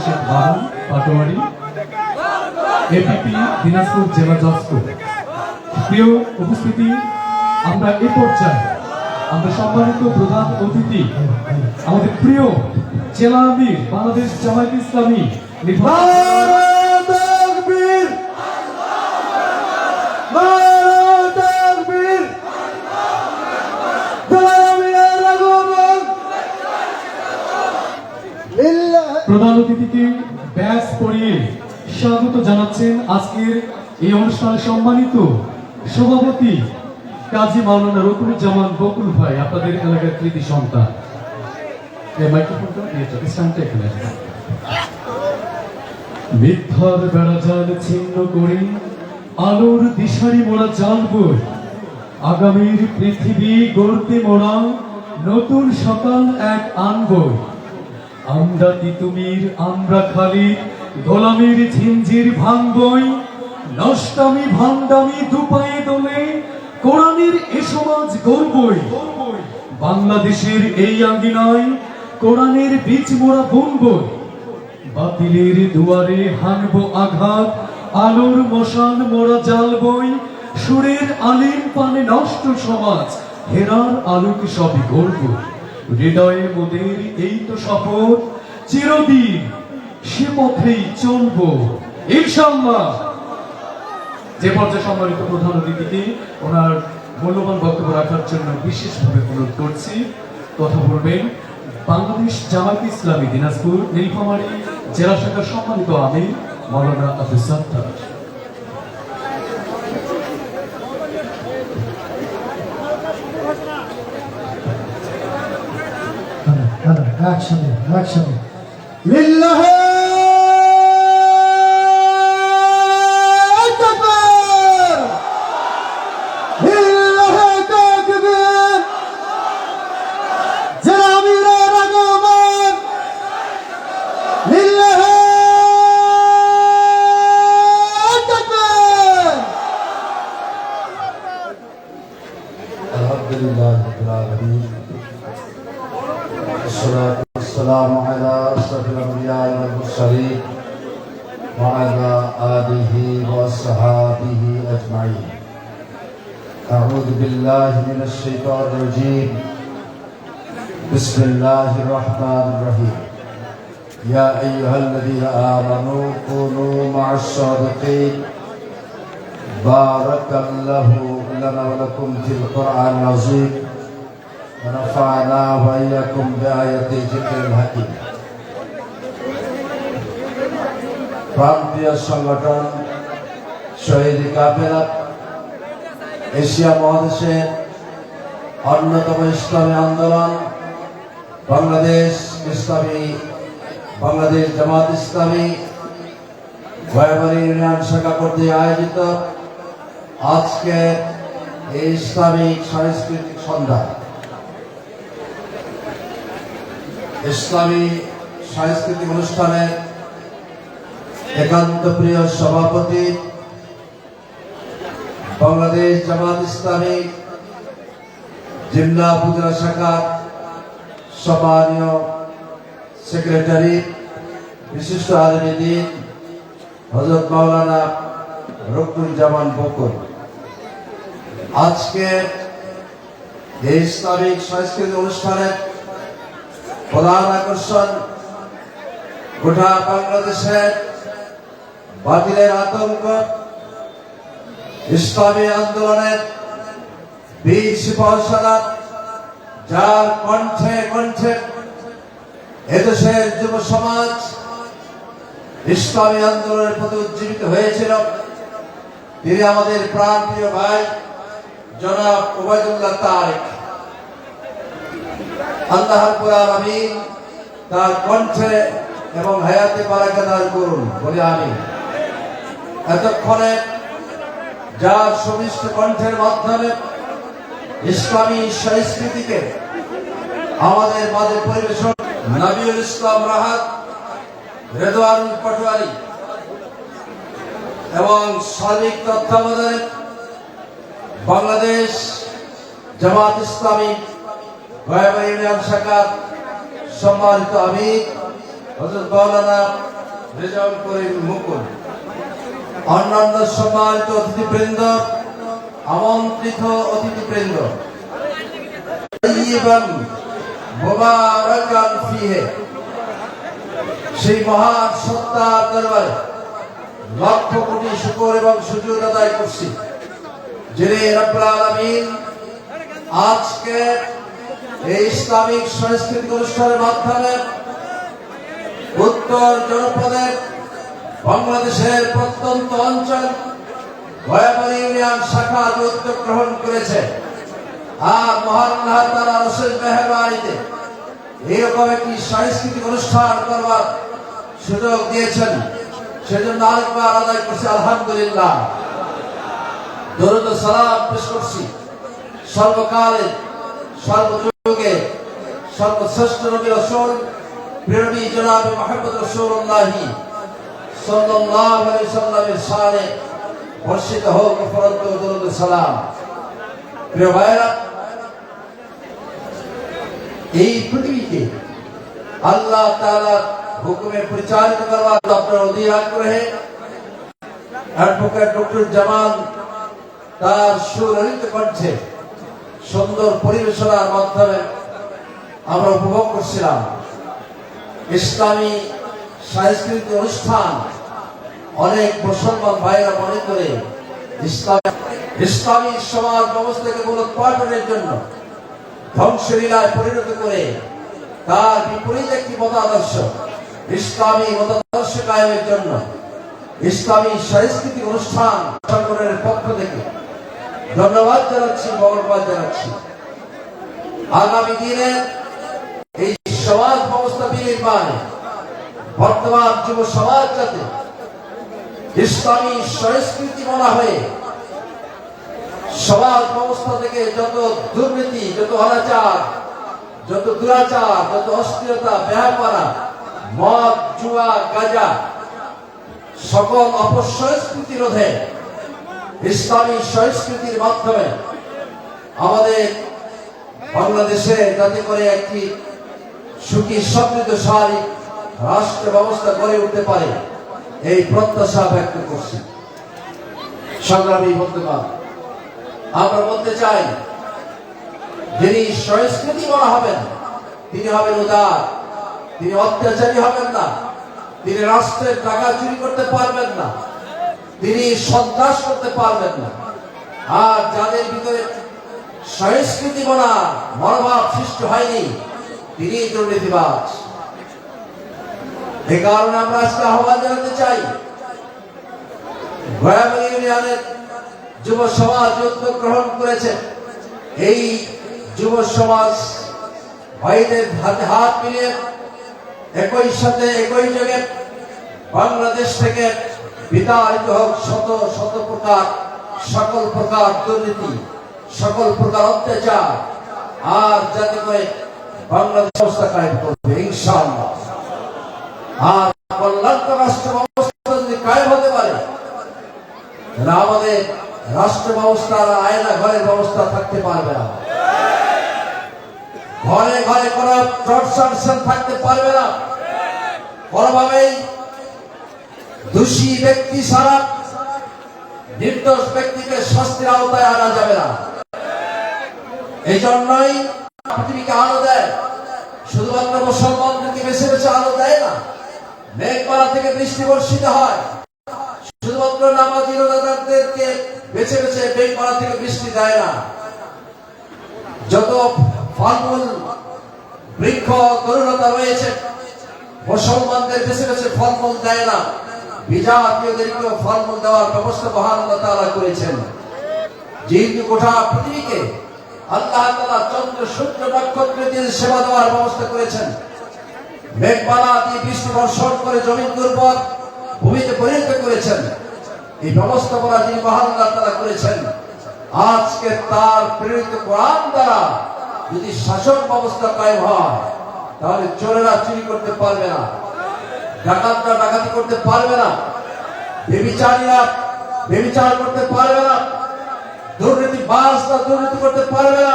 শেখ বাবু Patwari, APP Dinajpur জেলা জজকো। প্রিয় উপস্থিতি, আমরা এ পর্যায়ে আমরা সম্মানিত প্রধান অতিথি আমাদের প্রিয় জেলা আমির বাংলাদেশ জামায়াতে ইসলামী প্রধান অতিথিকে ব্যাস পরিয়ে স্বাগত জানাচ্ছেন আজকের এই অনুষ্ঠানে সম্মানিত সভাপতি কাজী মাওলানা রকুনুজ্জামান বকুল ভাই, আপনাদের এলাকার কৃতি সন্তান। মিথ্যার বেড়াজাল ছিন্ন করে আলোর দিশারি মোড়া জানব, আগামীর পৃথিবী গড়তে মোড়া নতুন সকাল এক আনব। আমরা তিতুমির আমরা খালি গোলামির ঝিঞ্জির ভাঙবই, নষ্টামি ভান্ডামি দুপায়ে দোলে কোরআনের এ সমাজ গড়বই। বাংলাদেশের এই আঙ্গিনায় কোরআনের বীজ মোরা বুনবই, বাতিলের দুয়ারে হানব আঘাত, আলোর মশান মোরা জ্বালবই। সুরের আলিম পানে নষ্ট সমাজ, হেরার আলোকে সবই গড়ব। হৃদয়ে মোদের এই তো শপথ, চিরদিন সে পথেই চলব ইনশাআল্লাহ। যে পর্যায়ে সম্মানিত প্রধান অতিথিকে ওনার মূল্যবান বক্তব্য রাখার জন্য বিশেষভাবে অনুরোধ করছি। কথা বলবেন বাংলাদেশ জামায়াতে ইসলামী দিনাজপুর নীলফামারী জেলা শাখার সম্মানিত আমির মাওলানা আব্দুস সাত্তার। একসাথে লিল্লাহ والسلام على أشرف الأنبياء والمرسلين وعلى آله وصحبه أجمعين. أعوذ بالله من الشيطان الرجيم. بسم الله الرحمن الرحيم. يا أيها الذين آمنوا كونوا مع الصادقين. بارك الله لنا ولكم في القرآن العظيم ونفعنا وإياكم بآيات الذكر الحكيم. প্রান্তীয় সংগঠন শহীদ কাফেলা এশিয়া মহাদেশের অন্যতম ইসলামী আন্দোলন বাংলাদেশ জামাত ইসলামী গয়াবাড়ি ইউনিয়ন শাখা কর্তৃক আয়োজিত আজকে এই ইসলামিক সাংস্কৃতিক সন্ধ্যা, ইসলামী সাংস্কৃতিক অনুষ্ঠানে একান্ত প্রিয় সভাপতি বাংলাদেশ জামাত ইসলামী জিল্লা উপজেলা শাখার সম্মানীয় সেক্রেটারি বিশিষ্ট আলেমে দ্বীন হযরত মাওলানা রকুনুজ্জামান বকুল, আজকে এই ইসলামিক সাংস্কৃতিক অনুষ্ঠানের প্রধান আকর্ষণ গোটা বাংলাদেশের বাতিলের আতঙ্ক, ইসলামী আন্দোলনের বীর সিপাহসালার, যার কণ্ঠে কণ্ঠে এদেশের যুব সমাজ ইসলামী আন্দোলনের প্রতি উজ্জীবিত হয়েছিল। তিনি আমাদের প্রাণপ্রিয় ভাই জনাব ওবায়দুল্লাহ তারেক। আল্লাহ রাব্বুল আলামিন তার কণ্ঠে এবং হায়াতে বারাকা দান করুন বলে আমিন। এতক্ষণে যার সুমিষ্ট কণ্ঠের মাধ্যমে ইসলামী সংস্কৃতিকে আমাদের মাঝে পরিবেশন নবীউল ইসলাম রাহাত রেদওয়ানুল পাটোয়ারি এবং সার্বিক তত্ত্বাবধানে বাংলাদেশ জামাত ইসলামী গয়াবাড়ি ইউনিয়ন শাখার সম্মানিত আমির হযরত মাওলানা রেজাউল করিম মুকুল, অন্যান্য সম্মানিত অতিথিবৃন্দ, আমন্ত্রিত অতিথিবৃন্দ, তাইয়িবান মুবারাকান ফিহে, সেই মহান সত্তার দরবারে লক্ষ কোটি শুকর এবং সুজুদ আদায় করছি, যিনি রব্বুল আলামিন আজকে এই ইসলামিক সাংস্কৃতিক অনুষ্ঠানের মাধ্যমে উত্তর জনপদের বাংলাদেশের প্রত্যন্ত অঞ্চল গয়াবাড়ি ইউনিয়ন শাখা উদ্যোগ গ্রহণ করেছে। আর মহান আল্লাহ তাআলার অশেষ মেহেরবানিতে এরকম একটি সাংস্কৃতিক অনুষ্ঠান করবার সুযোগ দিয়েছেন, সেজন্য আরেকবার আদায় করছি আলহামদুলিল্লাহ। দরুদ ও সালাম পেশ করছি সর্বকালে সর্বযুগে সর্বশ্রেষ্ঠ নবী রাসূল প্রিয় জনাব মুহাম্মদ রাসূলুল্লাহ সাল্লাল্লাহু আলাইহি ওয়াসাল্লামের শানে বর্ষিত হোক ফরজ দরুদ ও সালাম। প্রিয় ভাইরা, এই পৃথিবীকে আল্লাহ তাআলার হুকুমে পরিচালিত করবার আপনার অধীর আগ্রহে অ্যাডভোকেট ডক্টর জামাল তার সুললিত কণ্ঠে সুন্দর পরিবেশনার মাধ্যমে আমরা উপভোগ করছিলাম ইসলামী সাংস্কৃতিক অনুষ্ঠান। অনেক মুসলমান ভাইরা মনে করে ইসলামী সমাজ ব্যবস্থাকে মূলোৎপাটনের জন্য ধ্বংসলীলায় পরিণত করে তার বিপরীত একটি মতাদর্শ ইসলামী মতাদর্শ কায়েমের জন্য ইসলামী সাংস্কৃতিক অনুষ্ঠান সংগঠনের পক্ষ থেকে ধন্যবাদ জানাচ্ছি, মোবারকবাদ জানাচ্ছি। আগামী দিনে এই সমাজ ব্যবস্থা বিনির্মাণে বর্তমান যুব সমাজ যাতে ইসলামী সংস্কৃতি বলা হয়ে সমাজ ব্যবস্থা থেকে যত দুর্নীতি, যত অনাচার, যত দুরাচার, যত অস্থিরতা, বেহাপারা, মদ, জুয়া, গাঁজা, সকল অপসংস্কৃতি রোধে ইসলামী সংস্কৃতির মাধ্যমে আমাদের বাংলাদেশে যাতে করে একটি সুখী সমৃদ্ধশালী রাষ্ট্র ব্যবস্থা গড়ে উঠতে পারে, এই প্রত্যাশা ব্যক্ত করছি। সংগ্রামী বন্ধুগণ, আমরা বলতে চাই, যিনি সংস্কৃতি বলা হবেন তিনি হবেন উদার, তিনি অত্যাচারী হবেন না, তিনি রাষ্ট্রের টাকা চুরি করতে পারবেন না, তিনি সন্ত্রাস করতে পারবেন না। আর যাদের ভিতরে সংস্কৃতি বলা মনোভাব সৃষ্টি হয়নি তিনি দুর্নীতিবাজ। এই কারণে আমরা আজকে আহ্বান জানাতে চাই, গয়াবাড়ি ইউনিয়নের যুব সমাজ উদ্যোগ গ্রহণ করেছে। এই যুব সমাজ ভাইদের হাতে হাত মিলিয়ে একই সাথে একই যোগে বাংলাদেশ থেকে বিতাড়িত হোক শত শত প্রকার সকল প্রকার দুর্নীতি, সকল প্রকার অত্যাচার, আর যাতে করে বাংলাদেশ ব্যবস্থা কায়েম করবে ইনশাআল্লাহ। আর কল্যাণকর রাষ্ট্র ব্যবস্থা যদি কায়েম হতে পারে, আমাদের রাষ্ট্র ব্যবস্থার আয়না ঘরের ব্যবস্থা থাকতে পারবে না, ঘরে ঘরে কোনো টর্চার থাকতে পারবে না, কোনোভাবেই দোষী ব্যক্তি ছাড়া নির্দোষ ব্যক্তিকে শাস্তির আওতায় আনা যাবে না। এই জন্যই পৃথিবীকে আলো দেয়, শুধুমাত্র মুসলমানদেরকে বেছে বেছে আলো দেয় না, মেঘমালা থেকে বৃষ্টি বর্ষিত হয়, শুধুমাত্র নামাজি রোজাদারদেরকে বেছে বেছে মেঘমালা থেকে বৃষ্টি দেয় না। যত ফলমূল বৃক্ষ তরুণতা রয়েছে মুসলমানদের বেছে বেছে ফলমূল দেয় না, বিজাতীয়দেরকেও ফলমূল দেওয়ার ব্যবস্থা মহান আল্লাহ তাআলা করেছেন। যেহেতু গোটা পৃথিবীকে আল্লাহ তাআলা চন্দ্র সূর্য নক্ষত্র দিয়ে সেবা দেওয়ার ব্যবস্থা করেছেন, মেঘমালা দিয়ে বৃষ্টি বর্ষণ করে জমিন দুর্বল ভূমিতে পরিণত করেছেন, এই ব্যবস্থাপনা যিনি মহান আল্লাহ তাআলা করেছেন, আজকে তার প্রেরিত কোরআন দ্বারা যদি শাসন ব্যবস্থা কায়েম হয়, তাহলে চোরেরা চুরি করতে পারবে না, ডাকাতরা ডাকাতি করতে পারবে না, ব্যভিচারীরা ব্যভিচার করতে পারবে না, দুর্নীতিবাজরা দুর্নীতি করতে পারবে না,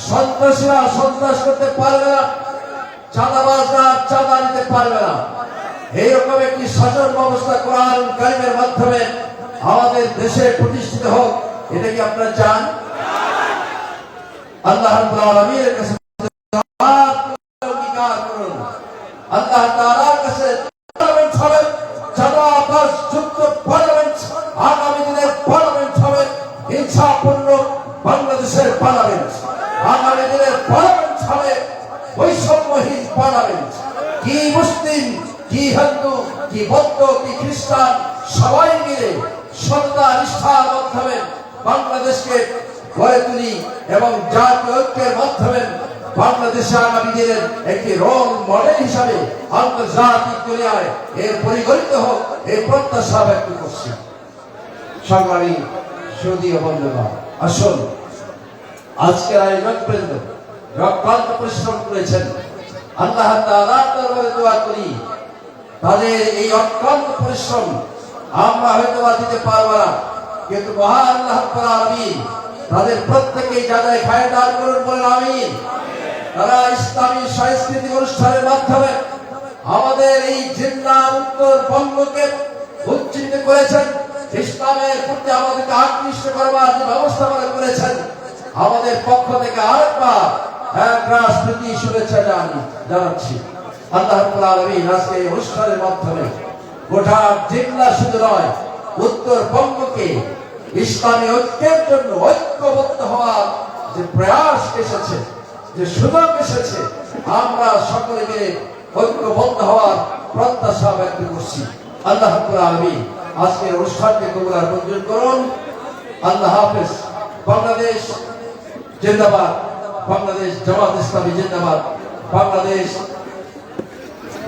সন্ত্রাসীরা সন্ত্রাস করতে পারবে না, চাঁদাবাজরা চাঁদা নিতে পারবে না। এইরকম একটি শাসন ব্যবস্থা কোরআন কারিমের মাধ্যমে আমাদের দেশে প্রতিষ্ঠিত হোক, এটা কি আপনারা চান? আল্লাহ রাব্বুল আলামিনের কাছে অঙ্গীকার করুন, আল্লাহ তাআলার কাছে পার্লামেন্ট হবে, চাঁদাবাজ যুক্ত পার্লামেন্ট, আগামী দিনের পার্লামেন্ট হবে হিংসাপূর্ণ বাংলাদেশের পার্লামেন্ট। আগামী দিনের পার্লামেন্ট হবে বৈষম্যহীন পার্লামেন্ট। কি মুসলিম, কি হিন্দু, কি বৌদ্ধ, কি খ্রিস্টান সবাই মিলে সততা নিষ্ঠার মাধ্যমে বাংলাদেশকে গড়ে তুলি এবং জাতীয় ঐক্যের মাধ্যমে বাংলাদেশে আগামী দিনের একটি রোল মডেল হিসাবে আন্তর্জাতিক দুনিয়ায় এর পরিগণিত হোক, এই প্রত্যাশা ব্যক্ত করছি। সংগ্রামী সুদীয় বন্ধুগণ, আসুন আজকের আয়োজন পর্যন্ত অক্লান্ত পরিশ্রম করেছেন, আল্লাহ তাআলার দরবারে দোয়া করি তাদের এই অক্লান্ত পরিশ্রম আমরা হয়তো দিতে পারবো না, কিন্তু মহান আল্লাহ রাব্বুল আলামিন তাদের প্রত্যেকেই যাদের খায় দান করুন, বলেন আমিন। তারা ইসলামী সাংস্কৃতিক অনুষ্ঠানের মাধ্যমে আমাদের এই জিল্লা উত্তরবঙ্গকে উজ্জীবিত করেছেন, ইসলামের প্রতি আমাদেরকে আকৃষ্ট করবার যে ব্যবস্থা করেছেন, আমাদের পক্ষ থেকে আরেকবার একরাশ প্রীতি শুভেচ্ছা জানাচ্ছি। আল্লাহ রাব্বুল আলামিন আজকে এই অনুষ্ঠানের মাধ্যমে গোটা জিল্লা শুধু নয়, উত্তরবঙ্গকে ইসলামী ঐক্যের জন্য ঐক্যবদ্ধ হওয়ার যে প্রয়াস এসেছে, যে সুযোগ এসেছে, আমরা সকলে মিলে ঐক্যবদ্ধ হওয়ার প্রত্যাশা ব্যক্ত করছি। আল্লাহ রাব্বুল আলামিন আজকের অনুষ্ঠানকে কবুল আর মঞ্জুর করুন। আল্লাহ হাফেজ। বাংলাদেশ জিন্দাবাদ, বাংলাদেশ জামাত ইসলামী জিন্দাবাদ, বাংলাদেশ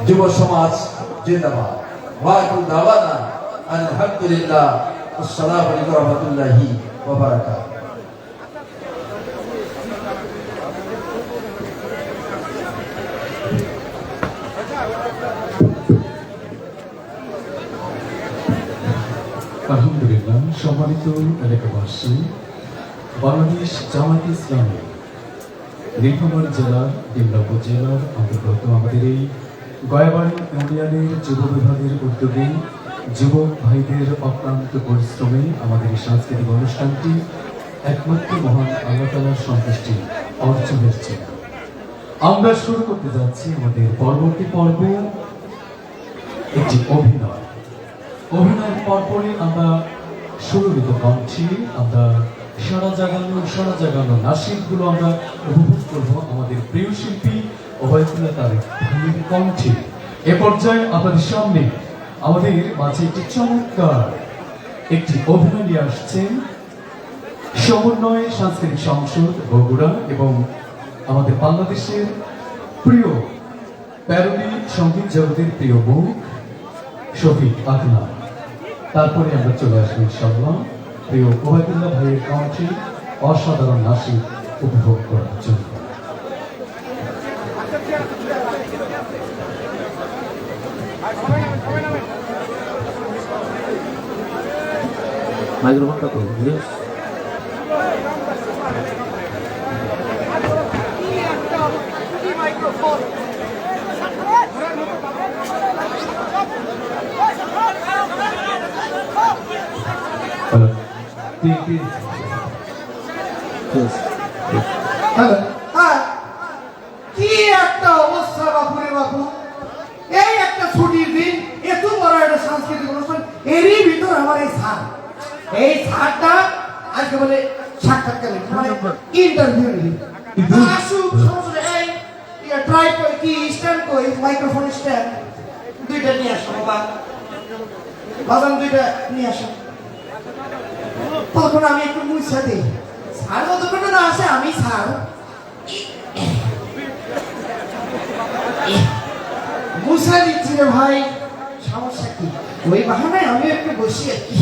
যুব সমাজ জিন্দাবাদ। ওয়া আখিরু দাওয়ানা আলহামদুলিল্লাহ। আসসালামু আলাইকুম ওয়া রাহমাতুল্লাহি ওয়া বারাকাতুহু। আলহামদুলিল্লাহ। সম্মানিত এলাকাবাসী, বাংলাদেশ জামায়াতে ইসলামী নীলফামারী জেলার ডিমলা উপজেলার অন্তর্গত আমাদের এই গয়াবাড়ি ইউনিয়নের যুব বিভাগের উদ্যোগে যুবক ভাইদের অক্লান্ত পরিশ্রমে আমাদের এই সাংস্কৃতিক অনুষ্ঠানটি একমাত্র মহান আল্লাহ তাআলার সন্তুষ্টি অর্জনের জন্য আমরা শুরু করতে যাচ্ছি আমাদের পরবর্তী পর্ব, একটি অভিনয়ের পরপরই আমরা সুরভিত কণ্ঠে আমরা সারা জাগানো নাশিদগুলো আমরা উপভোগ করবো আমাদের প্রিয় শিল্পী ওবায়দুল্লাহ তারেক ভাইয়ের কণ্ঠে। এ পর্যায়ে আপনাদের সামনে আমাদের মাঝে একটি চমৎকার একটি অভিনয় নিয়ে আসছেন সমন্বয় সাংস্কৃতিক সংসদ বগুড়া এবং আমাদের বাংলাদেশের প্রিয় প্যারোডি সঙ্গীত জগতের প্রিয় মুখ শফিক আকরাম। তারপরে আমরা চলে আসবো ইনশাআল্লাহ প্রিয় ওবায়দুল্লাহ ভাইয়ের কণ্ঠে অসাধারণ নাশিদ উপভোগ করার জন্য। মাইক্রোফোনটা তো দিস। কি একটা অবস্থা বাপুরে বাপু, এই একটা ছুটির দিন, এত বড় একটা সাংস্কৃতিক অনুষ্ঠান, এরই ভিতর আমার এই ছাড়টা আজকে বলে সাক্ষাৎকার মানে ইন্টারভিউ নিবি। আসুক সমস্যা এই ট্রাই করে কি স্ট্যান্ড কই মাইক্রোফোন স্ট্যান্ড দুইটা নিয়ে আসো বাবা, বাজান দুইটা নিয়ে আসো। তখন আমি একটু মুছা দিই, স্যার যতক্ষণ না আসে আমি স্যার মুছা দিচ্ছি রে ভাই, সমস্যা কি? ওই বাহানায় আমি একটু বসি আর কি,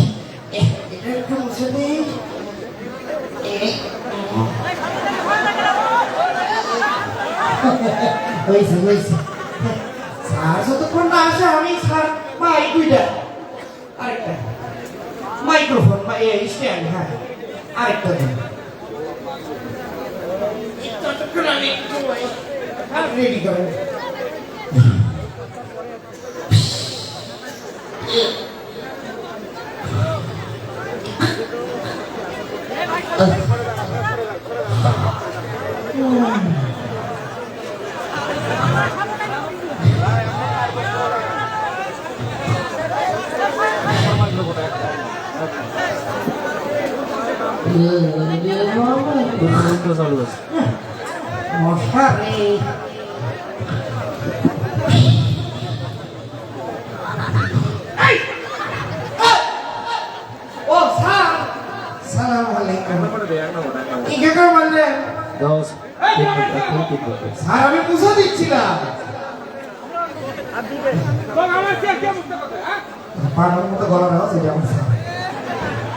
এটা একটু মুছে দিই। হয়েছে হয়েছে, স্যার যতক্ষণ না আসে আমি স্যার ভাই দুইটা, আরেকটা মাইক্রোফোন বা স্ট্যান্ড, হ্যাঁ আরেকটা দিন। ততক্ষণ আমি একটু রেডি করেন। মশারে ও স্যার সালাম আলাইকুম কি করে বললেন স্যার আমি বুঝে দিচ্ছিলাম পাড়ার মতো গলার আওয়াজ এটা আমার স্যার।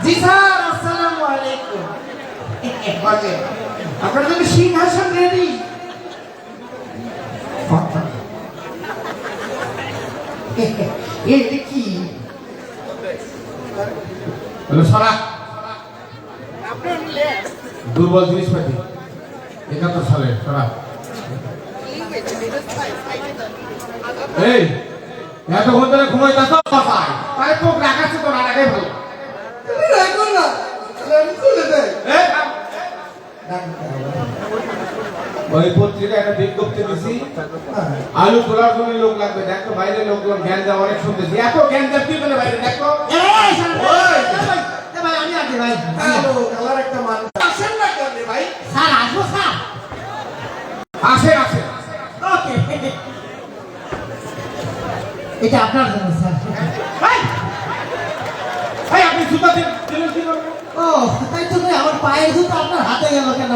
জি স্যার আসসালামু আলাইকুম বলেন আপনার জন্য সিংহাসন রেডি এটা কি হ্যালো সারা দুর্বল জিনিসপাতি 71 সালে সারা এই এতক্ষণ ধরে ঘুমাই থাকো বাসায় তাহলে চোখ রাখাচ্ছে তো না রাখাই ভালো রাখুন না আমি চলে যাই ওই পত্রিকা একটা বিজ্ঞপ্তি দিছি আলু তোলার জন্য লোক লাগবে দেখো বাইরে লোকজন জ্ঞান যা অনেক শুনতেছি এত জ্ঞান যা কি বলে বাইরে দেখো ভাই আমি আছি ভাই হ্যালো কালার একটা মানুষ আসেন না কেন ভাই স্যার আসবো স্যার আসে আসে ওকে এটা আপনার জন্য স্যার ভাই ভাই আপনি জুতা দিলেন কি করবেন ও তাই তো ভাই আমার পায়ের জুতো আপনার হাতে গেল কেন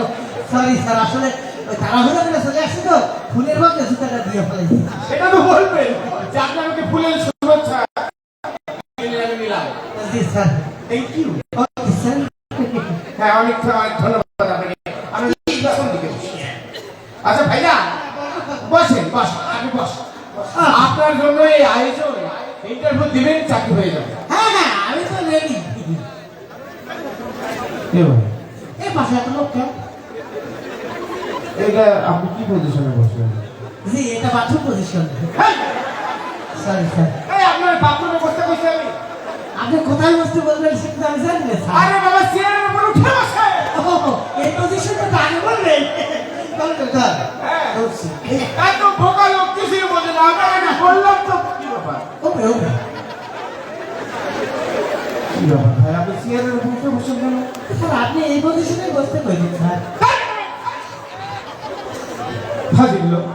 সরি স্যার আসলে ওই তাড়াহুড়ো করে চলে আসছি তো ফুলের মধ্যে জুতাটা দিয়ে ফেলেছি এটা তো বলবেন যে আপনি আমাকে ফুলের শুভেচ্ছা নিলাম জি sir thank you okay sir হ্যাঁ অনেক ধন্যবাদ আপনাকে আমি পিছন দিকে বসি। আচ্ছা ভাইয়া বসেন বসেন আপনি বসেন আপনার জন্য এই আয়োজন ইন্টারভিউ দিবেন চাকরি হয়ে যাবে হ্যাঁ হ্যাঁ আমি তো রেডি এই পাশে একটা লোক কেন এটা আপনি কি পজিশনে বসেন জি এটা বাথরুম পজিশন সরি স্যার এই আপনার বাথরুমে বসতে কইছি আমি আপনি কোথায় বসতে বলবেন সেটা আমি জানি না স্যার আরে বাবা চেয়ারের উপর উঠে বসে এই পজিশনটা তো আগে বলবেন স্যার হ্যাঁ এত বোকা লোক কিছুই বোঝে না আমি বললাম তো কি ব্যাপার ওকে ওকে কি ব্যাপার ভাই আপনি চেয়ারের উপর উঠে বসেন কেন স্যার আপনি এই পজিশনে বসতে কইলেন স্যার ফাজিল লোক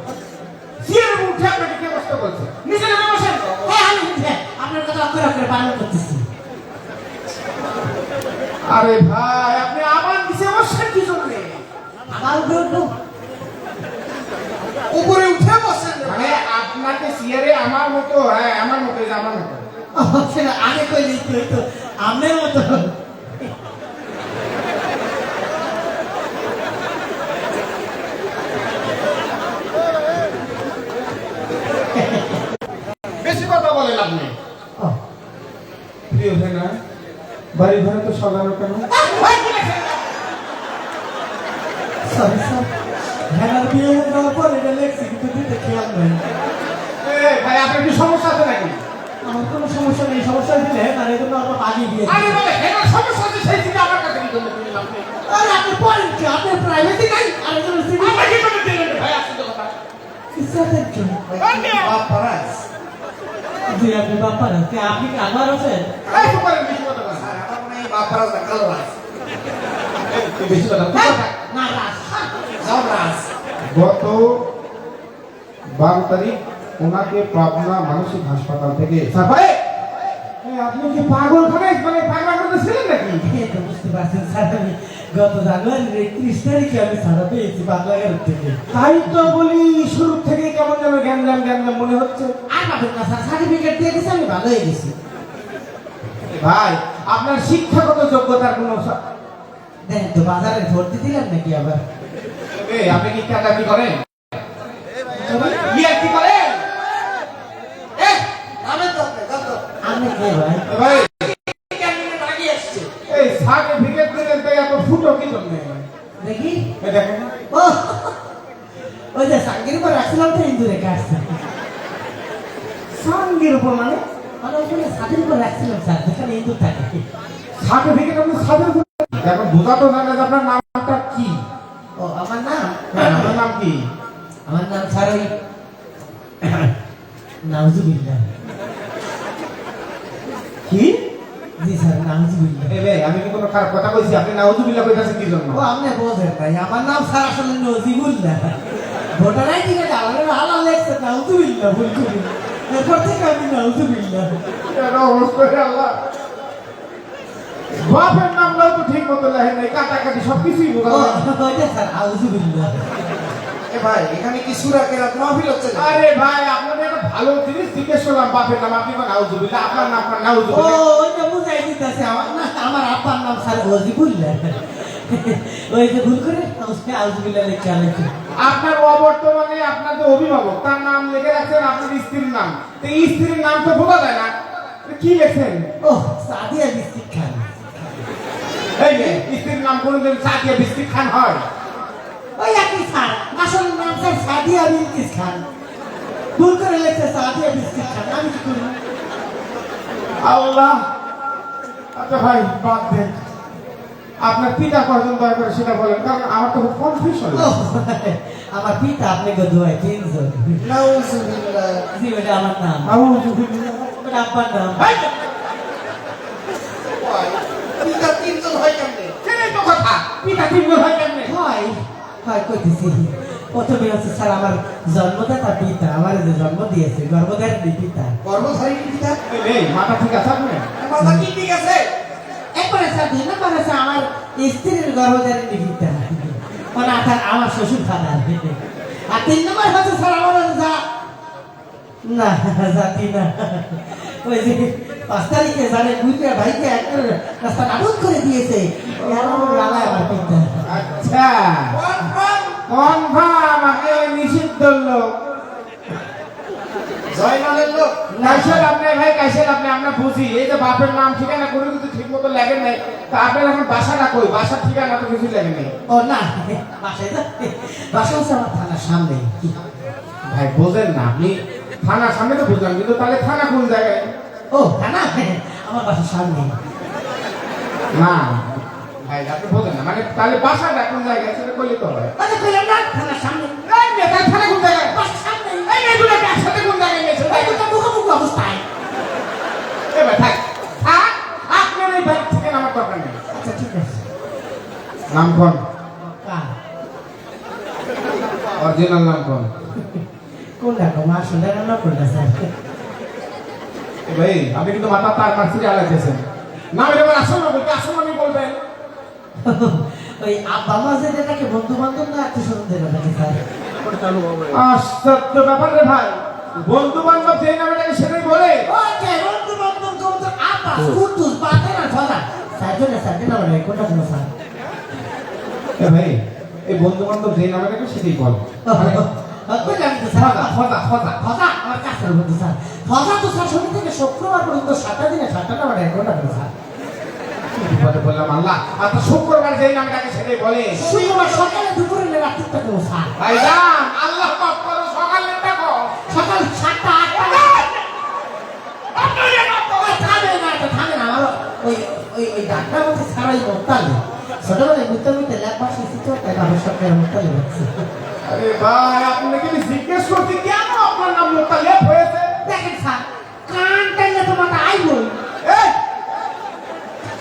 চেয়ারের উপর উঠে আপনাকে কে বসতে বলছে নিচে নেমে বসেন হ্যাঁ আমি আপনার কথা অক্ষরে অক্ষরে পালন করতেছি আরে ভাই আপনি আমার নিচে বসেন কি জন্য আমার উপরে উঠবো উপরে উঠে বসেন মানে আপনাকে চেয়ারে আমার মতো হ্যাঁ আমার মতো এই যে আমার মতো সেটা আগে কইলেন তো আপনার মতো বেশি কথা বলেন আপনি প্রিয় ভাই না বাড়ি ঘরে তো সাজানো কেন সরি স্যার হ্যাঁ বিয়ে হওয়ার পর এটা লেখছি কিন্তু দিতে খেয়াল নেই ভাই আপনার কি সমস্যা আছে নাকি আমার কোনো সমস্যা নেই সমস্যা দিলে তার এই জন্য আমরা পালিয়ে দিয়ে আরে ভাই হেনার সমস্যা আছে সেই থেকে আমার কাছে কি জন্য দিলাম আরে আপনি পড়েন কি আপনার প্রাইভেসি নাই আর একজন সিভিল আমার কি করে দিলেন ভাই আসলে কথা কিসের জন্য বাপারাস জি আপনি বাপ্পা না আপনি কি আবার আছেন এই তো করে বেশি কথা বলেন স্যার আমার মনে হয় বাপারা কালো রাস এই বেশি কথা না রাস যাও রাস গত 12 তারিখ ওনাকে পাবনা মানসিক হাসপাতাল থেকে স্যার ভাই আপনি কি পাগল খানে মানে পাগল করতে ছিলেন নাকি এই তো বুঝতে পারছেন স্যার আমি গত জানুয়ারির 31 তারিখে আমি ছাড়া পেয়েছি বাংলাগার থেকে তাই তো বলি শুরু থেকে কেমন যেন জ্ঞান মনে হচ্ছে আর পাবেন না স্যার সার্টিফিকেট দিয়ে দিয়েছি আমি ভালো হয়ে গেছি ভাই আপনার শিক্ষাগত যোগ্যতার কোনো দেখেন তো বাজারে ভর্তি দিলেন নাকি আবার এই আপনি কি কাটাবি করেন কি করেন আমি তো কত আমি কে ভাই ভাই ক্যান্টিনে লাগিয়ে আসছে এই সার্টিফিকেট দিলেন তাই এত ফুটো কি জন্য দেখি এই দেখেন ও ওই যে সাঙ্গির উপর রাখছিলাম তো হিন্দু রেখে আসছে সঙ্গের উপর মানে মানে ওখানে ছাদের উপর রাখছিলাম স্যার, যেখানে ইঁদুর থাকে। সার্টিফিকেট আপনি ছাদের উপরে এখন বোঝা তো জানে যে আপনার নামটা কি। ও আমার নাম, হ্যাঁ, আপনার নাম কি? আমার নাম স্যার ওই নাউজুবিল্লাহ। কি? জি স্যার, নাউজুবিল্লাহ। এ ভাই, আমি কি কোনো খারাপ কথা কইছি? আপনি নাউজুবিল্লাহ কইতাছেন কি জন্য? ও আপনি বোঝেন ভাই, আমার নাম স্যার আসলে নজিবুল্লাহ। ভোটার আইডি কার্ডে আলাদা আলাদা লেখছে নাউজুবিল্লাহ, ভুল করি। এরপর থেকে আমি নাউজুবিল্লাহ। এটা অবস্থা আল্লাহ। বাপের নামটাও তো ঠিক মতো লেখেন নাই, কাটাকাটি সবকিছুই বোঝা ও যায়। ওইটা স্যার আউজুবিল্লাহ। এ ভাই এখানে কি সুরা কেরাত মাহফিল হচ্ছে না? আরে ভাই, আপনাদের একটা ভালো জিনিস জিজ্ঞেস করলাম, বাপের নাম আপনি কোন নাউজুবিল্লাহ, আপনার নাম কোন ও নাউজুবিল্লাহ। ওইটা বুঝাই দিতেছে, আমার না আমার আব্বার নাম স্যার ওজিবুল্লাহ। ওই যে ভুল করে আউজুবিল্লাহ লিখে আনছে। আপনার অবর্তমানে আপনার যে অভিভাবক তার নাম লিখে রাখছেন আপনার স্ত্রীর নাম, তো এই স্ত্রীর নাম তো বোঝা যায় না, তো কি লেখছেন? ও সাদিয়া বিস্কিট খান। এই যে স্ত্রীর নাম কোনোদিন সাদিয়া বিস্কিট খান হয়? ওই একই স্যার, আসল নাম স্যার সাদিয়া বিলকিস খান। ভুল করে লেখছে সাদিয়া বিস্কিট খান, আমি কি করি? আল্লাহ। আচ্ছা ভাই, বাদ দেন। আপনার পিতা কয়জন দয়া করে সেটা বলেন, কারণ আমার তো খুব কনফিউশন। ও, আমার পিতা আপনাকে দোয়ায় 3 জন। নাউজুবিল্লাহ। জি ওটা আমার নাম, ওটা আব্বার নাম। পিতা তিনজন হয় কেমনে? সেটাই তো কথা, পিতা 3 জন হয় কেমনে? হয় হয় কইতেছি। প্রথমে হচ্ছে স্যার আমার জন্মদাতা পিতা, আমার যে জন্ম দিয়েছে গর্ভধারিণী পিতা। গর্ভধারিণী পিতা? এই মাথা ঠিক আছে আপনার? মাথা কি ঠিক আছে? একবারে স্যার 2 নম্বর আছে আমার স্ত্রীর গর্ভধারিণী পিতা, মানে আমার শ্বশুর ফাদার। আর 3 নম্বর হচ্ছে স্যার আমার যা না জাতি না, ওই যে 5 তারিখে জানে বুঝে ভাইকে একটা রাস্তা নাবুদ করে দিয়েছে, আমার পিতা। আচ্ছা, কনফার্ম আপনি ওই নিষিদ্ধ লোক। জয়নালের লোক? কাইসের আপনি ভাই, কাইসের আপনি, আমরা বুঝি এই যে বাপের নাম ঠিকানা কোনো কিছু ঠিক মতো লেগেন নাই, তা আপনার এখন বাসাটা কই? বাসার ঠিকানা তো কিছু লেগেন নাই। ও না, বাসায় বাসা হচ্ছে আমার থানার সামনে। ভাই বোঝেন না, আপনি থানার সামনে তো বুঝলাম, কিন্তু তাহলে থানা কোন জায়গায়? ও থানা আমার বাসার সামনে। না ভাই, আপনি বোঝেন না, মানে তাহলে বাসাটা কোন জায়গায় সেটা কইলে তো হয়। আরে কইলাম না থানার সামনে। এই নেতা থানা কোন জায়গায়? বাসার সামনে। এই এগুলো একসাথে কোন জায়গায় গেছে? এই তো মুখোমুখি অবস্থায়। এবার থাক থাক, আপনার এই ব্যাগ থেকে আমার দরকার নেই। আচ্ছা ঠিক আছে। নাম কোন? কার? অরিজিনাল নাম কোন? কোনটা গো? মা শুনলে না কোনটা স্যার? ভাই আপনি কিন্তু মাথা তার মারছি আলাইতেছেন। নাম এবার আসল না বলতে আসল আমি বলবেন। ওই আব্বা মা যেটাকে বন্ধু বান্ধব না আত্মীয় স্বজনদের নাকি স্যার? আশ্চর্য ব্যাপার রে ভাই, বন্ধু বান্ধব যে নামে ডাকে সেটাই বলে। ওকে বন্ধু বান্ধব কোন তো আব্বা কুতুস পাতে না ফলা। সাইজনে সাইজনে না বলে কোনটা কোন স্যার? এ ভাই, এই বন্ধু বান্ধব যে নামে ডাকে সেটাই বল। কইলাম তো স্যার, ফজা ফজা ফজা আমার কাছের বন্ধু স্যার। ফজা তো স্যার শনি থেকে শুক্রবার পর্যন্ত 7টা দিনে 7টা না মানে কোনটা কোন স্যার? বিপদে বললাম আল্লাহ। আর তো শুক্রবার যে নামে ডাকে সেটাই বলে। শুক্রবার সকালে দুপুরে না রাত্রিটা কোন স্যার? ভাই যান, আল্লাহ পাক করো, সকালে ডাকো। সকাল 7টা 8টা থামে না আমার ওই ওই ওই ডাক্তার বলতে সারাই মোত্তালে ছোটবেলায় মুতামিতে ল্যাপা শিখেছি, তাই আমার সরকারের মোত্তালে হচ্ছে। আরে ভাই, আপনাকে আমি জিজ্ঞেস করছি কেন আপনার নাম মোতালেব হয়েছে? দেখেন স্যার, কান টাইলে তোমার আইব এই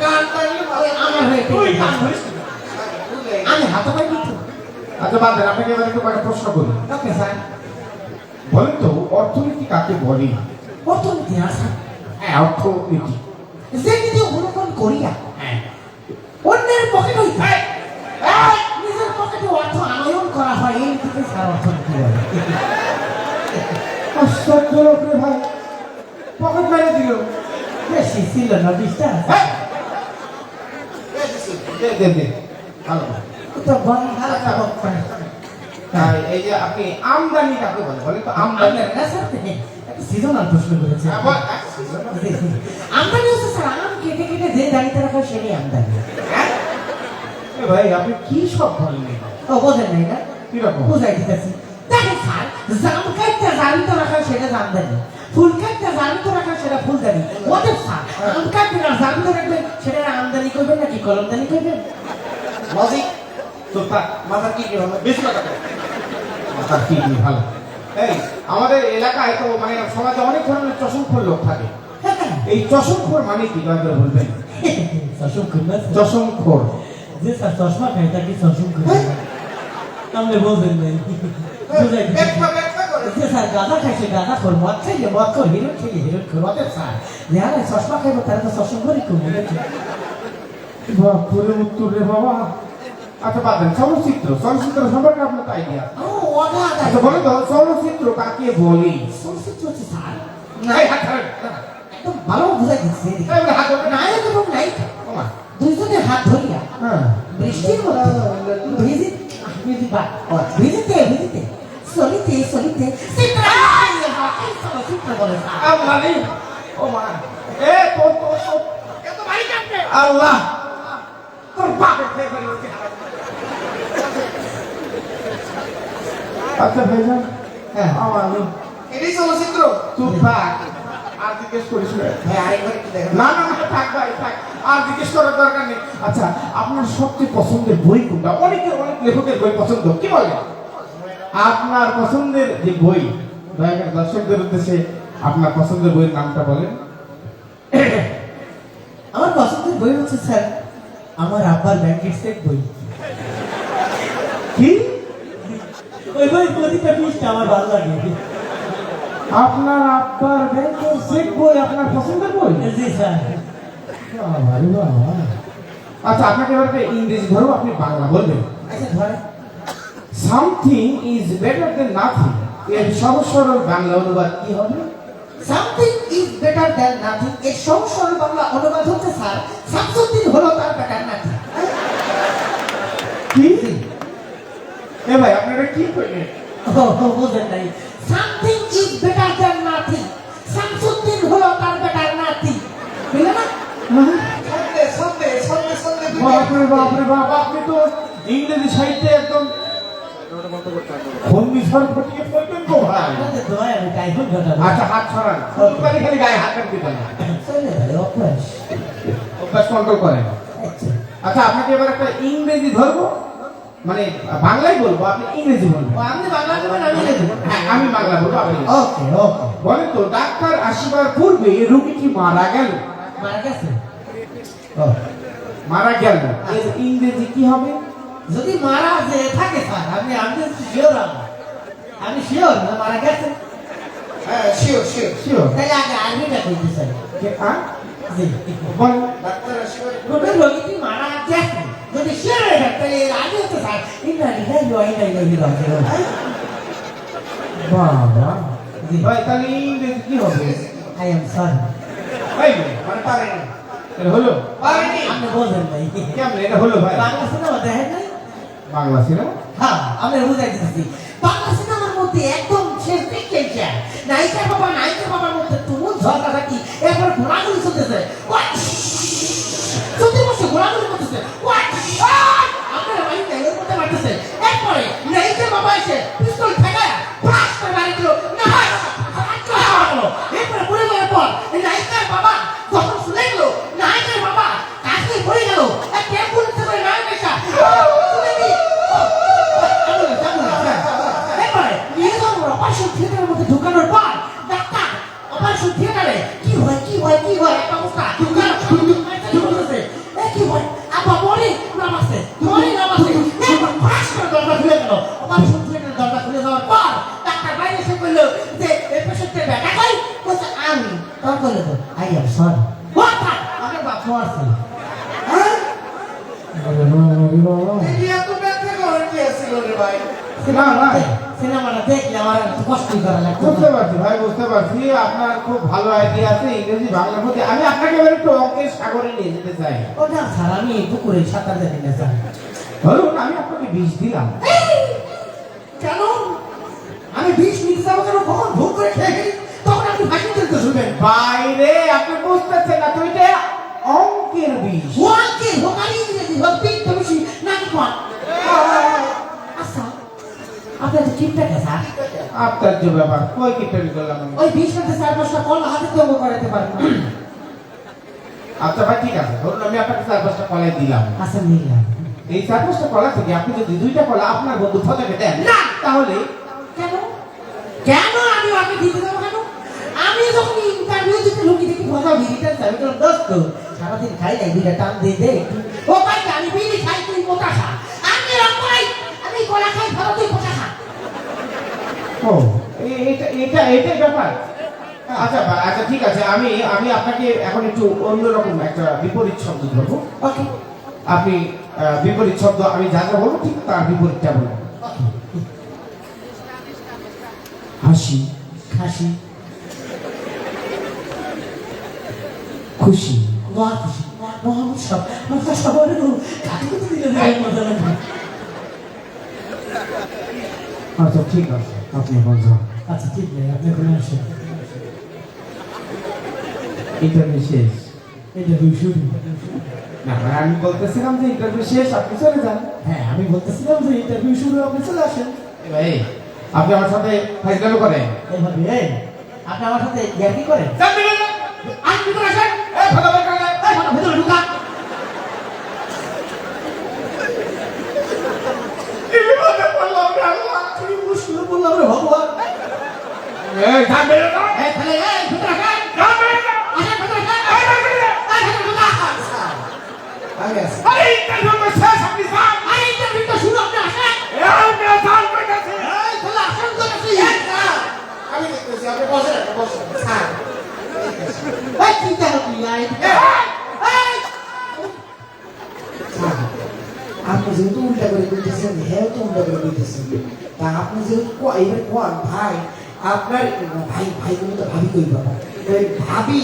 কান টানলে ভালো। আমার হয়ে তুই কান ধরিস। আমি হাতে পাই কিন্তু। আচ্ছা বাদ দেন, আপনাকে এবার একটু কয়েকটা প্রশ্ন করি। ওকে স্যার, বলেন তো অর্থনীতি কাকে বলে? অর্থনীতি না স্যার, হ্যাঁ অর্থনীতি। যে যদি অনুকরণ করিয়া হ্যাঁ অন্যের পকেট হইতে নিজের পকেটে অর্থ আনয়ন করা হয়, এই থেকে স্যার অর্থনীতি বলে। আশ্চর্য রে ভাই, পকেট মেরে দিল। বেশি ছিল না 20টা। দে দে দে, ভালো। তো বন্ধ হালকা হোক পায়। তাই এই যে আপনি আমদানি কাকে বলে? বলেন তো আমদানি। আমদানি না স্যার, একটা সিজনাল প্রশ্ন করেছে। হ্যাঁ, বল। আমদানি হচ্ছে স্যার আম কেটে কেটে যে দাঁড়িয়ে রাখা হয় সেটাই আমদানি। হ্যাঁ? এ ভাই আপনি কি সব বলেন? ও বোঝেন নাই না? কিরকম? বুঝাই দিতেছি। দেখেন স্যার, জাম কাটতে দাঁড়িয়ে রাখা হয় সেটা আমদানি। ফুল কাটতে জানি তো রাখা সেটা ফুলদানি ওদের স্যার আম কাটতে না জানি তো রাখবেন সেটা আমদানি করবেন নাকি কলমদানি করবেন লজিক তো তার মাথার কি হবে বেশি কথা বলে। মাথার কি ভালো এই আমাদের এলাকায় তো মানে সমাজে অনেক ধরনের চশমখোর লোক থাকে এই চশমখোর মানে কি দয়া করে বলবেন চশম খুলনা চশমখোর যে স্যার চশমা খাই তাকে চশম খুলনা আপনি বলবেন নাই বুঝাই ব্যাখ্যা করে যে স্যার গাঁদা খাইছে গাঁদা খোর মদ খাইলে মদ খোর হিরোইন খাইলে হিরোইন খোর ওদের স্যার যারা চশমা খাইবো তারা তো চশম করে খুলবে বাপুরে উত্তর রে বাবা আচ্ছা বাদ দেন চলচ্চিত্র সম্পর্কে আপনার আইডিয়া ও ওটা আচ্ছা বলে তো চলচ্চিত্র কাকে বলি চলচ্চিত্র হচ্ছে স্যার নাই হাত ধরেন একদম ভালো বুঝাই দিচ্ছে এই হাত ধরেন নায়ক এবং নায়িকা ওমা দুইজনের হাত ধরিয়া হ্যাঁ বৃষ্টির মধ্যে ভিজিতে চলিতে চলিতে চিত্র বলে আল্লাহ রে ওমা এ তো এত ভারী কাটবে আল্লাহ তোর বাপের খেয়ে ফেলি ওকে আচ্ছা ভাইজান হ্যাঁ আমি এটাই চলচ্চিত্র। চুপ থাক আর জিজ্ঞেস করিস না হ্যাঁ আরেকবার একটু দেখেন না না না থাক ভাই থাক আর জিজ্ঞেস করার দরকার নেই আচ্ছা আপনার সবচেয়ে পছন্দের বই কোনটা অনেক লেখকের বই পছন্দ কি বলেন আপনার পছন্দের যে বই দয়া করে দর্শকদের উদ্দেশ্যে আপনার পছন্দের বইয়ের নামটা বলেন আমার পছন্দের বই হচ্ছে স্যার আমার আব্বার ব্যাংকের চেক বই কি ওই বই প্রতিটা পৃষ্ঠা আমার ভালো লাগে আপনার আব্বার ব্যাংকের চেক বই আপনার পছন্দের বই জি স্যার বাবা রে বাবা। আচ্ছা আপনাকে এবার একটা ইংরেজি ধরো আপনি বাংলা বলবেন আচ্ছা ধরেন something is better then nothing এর সহজ সরল বাংলা অনুবাদ কি হবে something is better than nothing এর সহজ সরল বাংলা অনুবাদ হচ্ছে স্যার শামসুদ্দিন হলো তার বেটার নাথিং কি এ ভাই আপনারা কি কইলেন ও বুঝেন নাই something is better than nothing Shamsuddin হলো তার বেটার নাথিং বুঝলে না বাপরে বাপরে বাপ আপনি তো ইংরেজি সাহিত্যে একদম ঘূর্ণিঝড় ঘটিয়ে ফেলবেন তো ভাই আপনাদের দোয়ায় আমি টাইফুড ঘটাবো আচ্ছা হাত ছড়ান খালি খালি গায়ে হাত রাখতে পারেন চলে ভাই অভ্যাস অভ্যাস কন্ট্রোল করেন আচ্ছা আচ্ছা আপনাকে এবার একটা ইংরেজি ধরবো মানে বাংলায় বলবো আপনি ইংরেজি বলবেন ও আপনি বাংলা বলবেন আমি ইংরেজি বলবো হ্যাঁ আমি বাংলা বলবো আপনি ইংরেজি। ওকে ওকে বলেন তো ডাক্তার আসিবার পূর্বে রোগীটি মারা গেল মারা গেছে মারা গেল এর ইংরেজি কি হবে যদি মারা যে থাকে স্যার আমি শিওর আমি শিওর না মারা গেছে হ্যাঁ শিওর শিওর। শিওর তাহলে আগে আর্মিটা কইতে চাই জি বল ডাক্তার আসিবার কোনো রোগীটি মারা গেছে যদি শিওর হয়ে থাকে তাহলে এর আগে হচ্ছে স্যার ইন্না লিখাই বাবা জি ভাই তাহলে ইংরেজি কি হবে আই এম সরি ভাই মানে পারেনি এটা হলো পারেনি আপনি বলবেন ভাই কেমন এটা হলো ভাই বাংলা সিনেমা দেখেন নাই বাংলা সিনেমা হ্যাঁ আমি বুঝাই দিচ্ছি বাংলা সিনেমার মধ্যে একদম শেষ দিকে নায়িকার বাবার মধ্যে তুমুল ঝগড়া থাকি এরপর ঘোরাঘুরি চলতেছে চলতে বসে ঘোরাঘুরি করতেছে আপনারা বাড়ি এর মধ্যে মারতেছে এরপরে নায়িকার বাবা এসে পিস্তল ঠেকায় ফাঁস করে মারি দিল না এরপরে পড়ে যাওয়ার পর নায়িকার বাবা যখন শুনে গেল নায়িকার বাবা কাছে পড়ে গেল এক টেম্পুল থেকে নায়ক এসে শুনে নি এরপরে নিয়ে যাবো অপারেশন থিয়েটারের মধ্যে ঢুকানোর পর ডাক্তার অপারেশন থিয়েটারে কি হয় একটা অবস্থা কি হয় আব্বা মরি নামাছে এরপর ফাঁস করে দরজা খুলে গেল অপারেশন থিয়েটারের দরজা খুলে যাওয়ার পর ডাক্তার বাইরে এসে বলল যে এই পেশেন্টের ব্যাটা কই বলছে আমি তখন বলে তো আই এম সরি আমার বাপ মরছে ইন্ডিয়া তো ব্যাখ্যা করেন কি আসছিল রে ভাই না না সিনেমাটা দেখলে আমার একটু কষ্টই করা লাগতো বুঝতে পারছি ভাই বুঝতে পারছি আপনার খুব ভালো আইডিয়া আছে ইংরেজি বাংলার মধ্যে আমি আপনাকে এবার একটু অঙ্কের সাগরে নিয়ে যেতে চাই ও না স্যার আমি পুকুরে সাঁতার জানি না স্যার ধরুন আমি আপনাকে 20 দিলাম কেন আমি 20 মিনিট যাবো কেন কখন ভুল করে খেয়ে গেলি তখন আপনি ফাঁকি দিতে শুনবেন বাইরে আপনি বুঝতেছেন না তুই এটা অঙ্কের 20 ওয়াকে হোকারি ইংরেজি হতে তুমি না কি কোন আচ্ছা আপনার তো ঠিক থাকে স্যার আপনার যে ব্যাপার কই কি তৈরি করলাম আমি? ওই 20 মিনিটে 4-5টা কলা হাতে তো করাতে পারেন না। আচ্ছা ভাই ঠিক আছে, ধরুন আমি আপনাকে 4-5টা কলাই দিলাম। আচ্ছা নিলাম। এই 4-5টা কলা থেকে আপনি যদি 2টা কলা আপনার বন্ধু ফটাকে দেন না। তাহলে কেন কেন আমি ওকে দিতে যাবো কেন? আমি যখন ইন্টারভিউ দিতে লোকে দেখি মজা বিড়িটা চাই তো দোস্ত সারাদিন খাই নাই বিড়িটা টান দিয়ে দে একটু। ও ভাই আমি বিড়ি খাই তুই মোটা খা। আমি রকমাই আমি কলা খাই ভালো তুই মোটা খা। ও এটা ব্যাপার। আচ্ছা আচ্ছা ঠিক আছে, আমি আপনাকে এখন একটু অন্যরকম একটা বিপরীত শব্দ ধরবো। ওকে আপনি বিপরীত শব্দ আমি যা যা বলবো ঠিক তার বিপরীতটা বলবো। হাসি, খাসি খুশি, মহা খুশি মহা উৎসব মহা সবার কাকে তো দিলে মজা লাগবে। আচ্ছা ঠিক আছে আপনি বলছেন আচ্ছা ঠিক আছে আপনি ওখানে আসেন। ইন্টারভিউ শেষ। ইন্টারভিউ শুরু। না আমি বলতেছিলাম যে ইন্টারভিউ শেষ, আপনি চলে যান। হ্যাঁ আমি বলতেছিলাম যে ইন্টারভিউ শুরু আপনি চলে আসেন। ভাই আপনি আমার সাথে ফাইজলামি করেন। এইভাবে আপনি আমার সাথে ইয়ার কি করেন? আমি ভিতরে আসেন। এই ফাটা বের করে দেন। এই ভিতরে ঢুকা। কিভাবে বললাম রে আল্লাহ? তুমি মুশকিল বললাম রে ভগবান। এই যান বের করো। এই খালি এই ভিতরে আসেন। যান বের করো। আসেন ভিতরে আসেন। এই বের করে দেন। এই ভিতরে ঢুকা। আমি আসি। আরে ইন্টারভিউ তো শেষ, আপনি যান। আরে ইন্টারভিউ তো শুরু আপনি আসেন। এই মেয়ে যান কইতাছে। এই খালি আসেন তো কাছে। আমি দেখতেছি আপনি বসেন স্যার। এই চিন্তা করবি না। এই আপনি যেহেতু উল্টা করে বলতেছেন হ্যাঁ তো উল্টা করে বলতেছেন তা আপনি যেহেতু এবার কোন ভাই আপনার ভাই ভাই তুমি তো ভাবি কই বাবা ওই ভাবি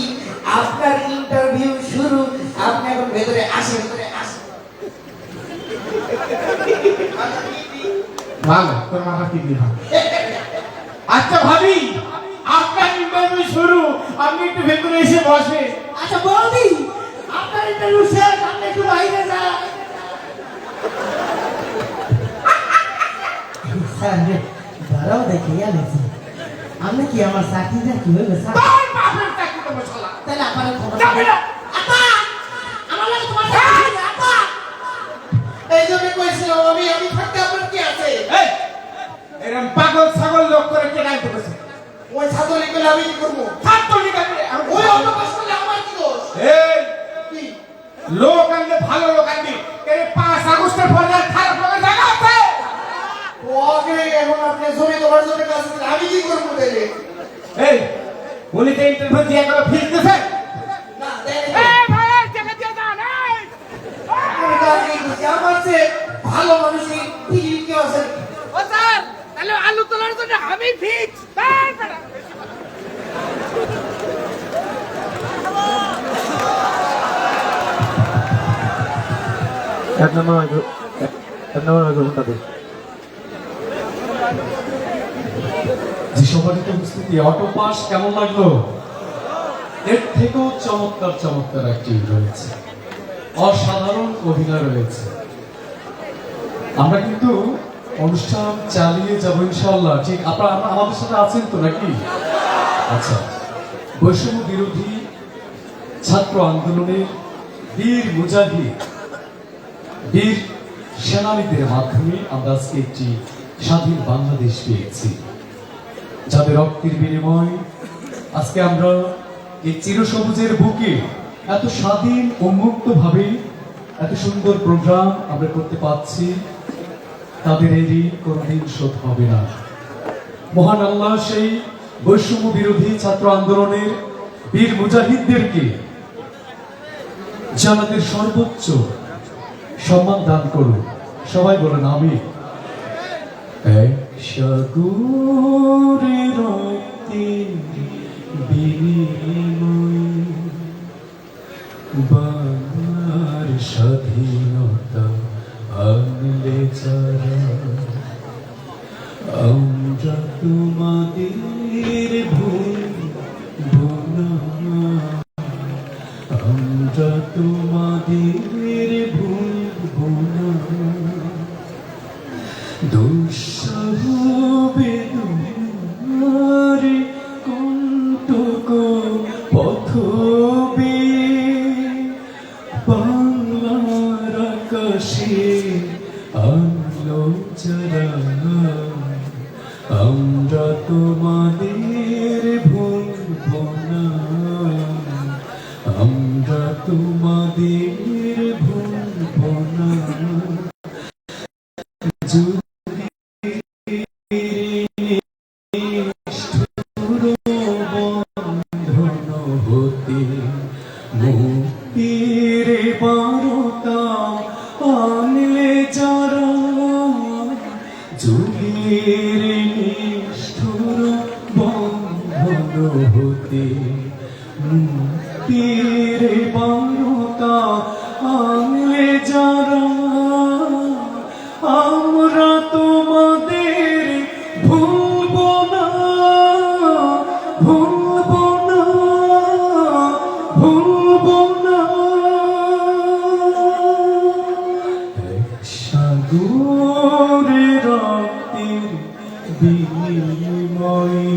আপনার ইন্টারভিউ শুরু আপনি এখন ভেতরে আসেন ভালো, তোর মাথা কি দিবা? আচ্ছা ভাবি, আপনার ইন্টারভিউ শুরু, আপনি একটু ভেতরে এসে বসে। আচ্ছা বৌদি আপনার ইন্টারভিউ শেষ আপনি একটু বাইরে যান। স্যার দাঁড়াও দেখি আলেছি আপনি কি আমার চাকরিটা কি হইবে স্যার? তোর বাপের চাকরি তো বসালা। তাহলে আপনার খবর যাবে না। আপা আমার লাগে তোমার চাকরি নেই, আপা। এই জন্য কইছিলাম আমি থাকতে আপনার কি আছে এই, এরম পাগল ছাগল লোক করে কে গাইতে বসে? ওই ছাত্রী গেলে আমি কি করবো ছাত্র লিগাবে। ওই অন্য পাশ করলে আমার কি দোষ এই, কি লোক আনলে ভালো লোক আনবি। এই 5 আগস্টের পরে আর খারাপ লোকের জায়গা আছে? ওকে এখন আপনি জমি তোমার জন্য কাজ করলে আমি কি করবো তাইলে এই, উনি তো ইন্টারভিউ দিয়ে গেল ফিস দিছে। না দেখেন এই ভাই, টাকা দিয়ে দাও না। আমি তো আগে করছি আমার চেয়ে ভালো মানুষই ঠিকই কেউ আছে ও স্যার তাহলে আলু তোলার জন্য আমি ফিক্স তারপরে যে সম্মানিত উপস্থিতি অটো পাস কেমন লাগলো? এর থেকেও চমৎকার চমৎকার অ্যাক্টিং রয়েছে, অসাধারণ অভিনয় রয়েছে। আমরা কিন্তু অনুষ্ঠান চালিয়ে যাবো ইনশাআল্লাহ। ঠিক আপনারা আমাদের সাথে আছেন তো নাকি? আচ্ছা, বৈষম্য বিরোধী ছাত্র আন্দোলনের বীর মুজাহিদ, বীর সেনানীদের মাধ্যমে আমরা আজকে একটি স্বাধীন বাংলাদেশ পেয়েছি, যাদের রক্তের বিনিময় আজকে আমরা এই চিরসবুজের বুকে এত স্বাধীন উন্মুক্ত ভাবে এত সুন্দর প্রোগ্রাম আমরা করতে পারছি। তাদের এই ঋণ কোনোদিন শোধ হবে না। মহান আল্লাহ সেই বৈষম্য বিরোধী ছাত্র আন্দোলনের বীর মুজাহিদদেরকে জান্নাতের সর্বোচ্চ সম্মান দান করুন। সবাই বলেন আমিন। এক সাগরে রক্তের বিনিময়ে বাংলার স্বাধীনতা আনলে যারা, আমরা তোমাদের ভুলব না, আমরা তোমাদের ভুলব না। দুঃসহ বেদনা হতে মুক্তির বারতা আনলে যারা যুগের নিষ্ঠুর বন্ধন হতে মুক্তির বারতা আনলে যারা আমরা তোমাদের ভুলব না ভুলব না ভুলব না এক সাগরে রক্তের বিনিময়ে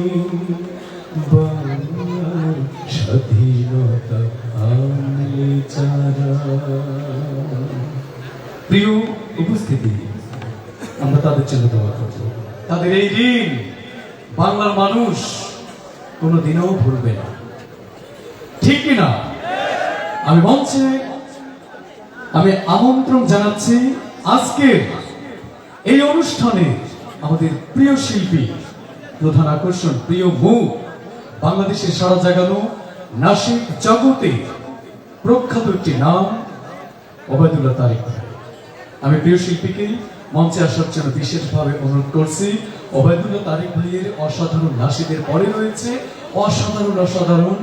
বাংলার স্বাধীনতা আনলে যারা। প্রিয় উপস্থিতি, আমরা তাদের জন্য দোয়া করব। তাদের এই ঋণ বাংলার মানুষ কোনোদিনও ভুলবে না, ঠিক কিনা? আমি মঞ্চে আমন্ত্রণ জানাচ্ছি আজকের এই অনুষ্ঠানে আমাদের প্রিয় শিল্পী, প্রধান আকর্ষণ, প্রিয় মুখ, বাংলাদেশের সারা জাগানো নাসিক জগতে প্রখ্যাত একটি নাম ওবায়দুল্লাহ তারেক ভাই। আমি প্রিয় শিল্পীকে মঞ্চে আসার জন্য বিশেষভাবে অনুরোধ করছি। ওবায়দুল্লাহ তারেক ভাইয়ের অসাধারণ নাসিকের পরে রয়েছে অসাধারণ অসাধারণ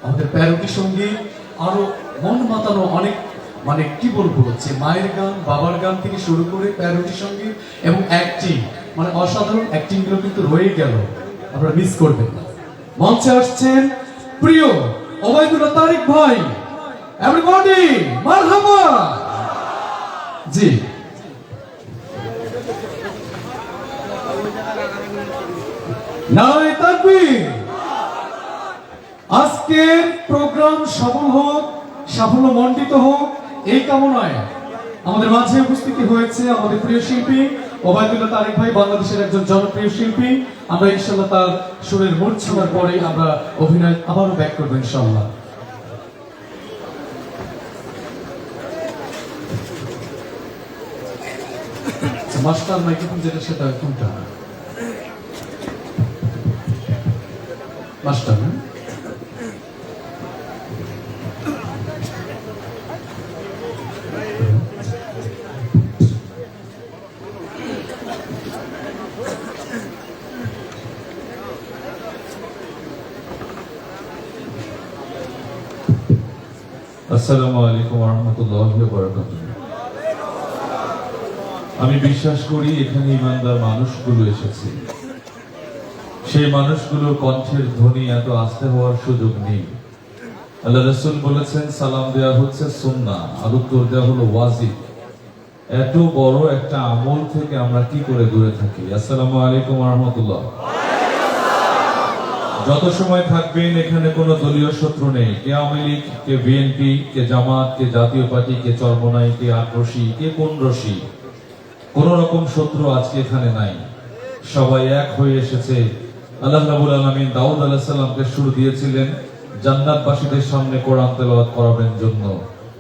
আমাদের প্যারোডি সঙ্গীত, আরো মন মাতানো অনেক, মানে কি বলবো, হচ্ছে মায়ের গান, বাবার গান থেকে শুরু করে প্যারোডি সঙ্গীত এবং অ্যাক্টিং, মানে অসাধারণ অ্যাক্টিং গুলো কিন্তু রয়ে গেল, আপনারা মিস করবেন না। মঞ্চে আসছেন প্রিয় ওবায়দুল্লাহ তারেক ভাই। এভরিবডি মারহাবা। জি, নারায়ে তাকবীর। আজকের প্রোগ্রাম সফল হোক, সাফল্যমণ্ডিত হোক, এই কামনায় আমাদের মাঝে উপস্থিতি হয়েছে আমাদের প্রিয় শিল্পী ওবায়দুল্লাহ তারেক ভাই, বাংলাদেশের একজন জনপ্রিয় শিল্পী। আমরা ইনশাআল্লাহ তার সুরের মূর্ছনার পরে আমরা অভিনয় আবারও ব্যাক করবো ইনশাআল্লাহ। মাস্টার মাইক্রোফোন যেটা সেটা কোনটা? মাস্টার আসসালামু আলাইকুম ওয়া রাহমাতুল্লাহি ওয়া বারাকাতুহু। আমি বিশ্বাস করি এখানে ইমানদার মানুষগুলো এসেছে, সেই মানুষগুলোর কণ্ঠের ধ্বনি এত আস্তে হওয়ার সুযোগ নেই। আল্লাহ রাসূল বলেছেন সালাম দেওয়া হচ্ছে সুন্নাহ আর উত্তর দেওয়া হলো ওয়াজিব। এত বড় একটা আমল থেকে আমরা কি করে দূরে থাকি? আসসালামু আলাইকুম ওয়া রাহমাতুল্লাহ। যত সময় থাকবেন এখানে কোনো দলীয় শত্রু নেই, কে আওয়ামী লীগ, কে বিএনপি, কে জামাত, কে জাতীয় পার্টি, কে চরমনাই, কে আক্রোশী, কে কোন রশি, কোন রকম শত্রু আজকে এখানে নাই। সবাই এক হয়ে এসেছে। আল্লাহ রাব্বুল আলামিন দাউদ আলাইহিস সালামকে শুরু দিয়েছিলেন জান্নাতবাসীদের সামনে কোরআন তেলাওয়াত করাবেন জন্য।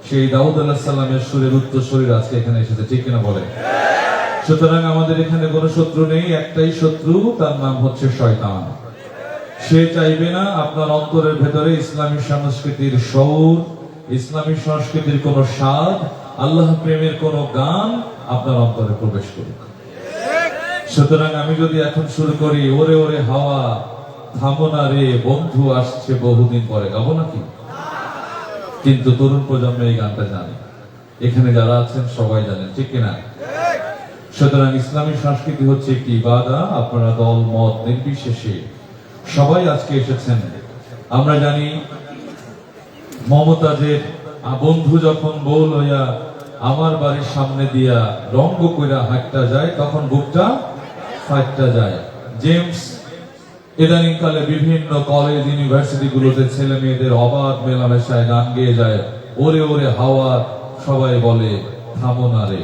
সেই দাউদ আলাইহিস সালামের সুরের উত্তরসূরি আজকে এখানে এসেছে, ঠিক কিনা বলে? সুতরাং আমাদের এখানে কোনো শত্রু নেই, একটাই শত্রু, তার নাম হচ্ছে শয়তান। সে চাইবে না আপনার অন্তরের ভেতরে ইসলামী সংস্কৃতির সুর, ইসলামী সংস্কৃতির কোন স্বাদ, আল্লাহ প্রেমের কোন গান আপনার অন্তরে প্রবেশ করুক। সুতরাং আমি যদি এখন শুরু করি ওরে ওরে হাওয়া থামো না রে বন্ধু আসছে বহুদিন পরে, গাবো নাকি? কিন্তু তরুণ প্রজন্ম এই গানটা জানে, এখানে যারা আছেন সবাই জানেন, ঠিক কিনা? সুতরাং ইসলামী সংস্কৃতি হচ্ছে একটি ইবাদত। আপনারা দল মত নির্বিশেষে সবাই আজকে এসেছেন। আমরা জানি মমতাজের বন্ধু যখন বল হইয়া আমার বাড়ির সামনে দিয়া রঙ্গ কইরা হাঁটটা যায় তখন বুকটা ফাটটা যায়। জেমস ইদানিং কালে বিভিন্ন কলেজ ইউনিভার্সিটি গুলোতে ছেলে মেয়েদের অবাধ মেলামেশায় গান গেয়ে যায়, ওরে ওরে হাওয়া, সবাই বলে থামো না রে।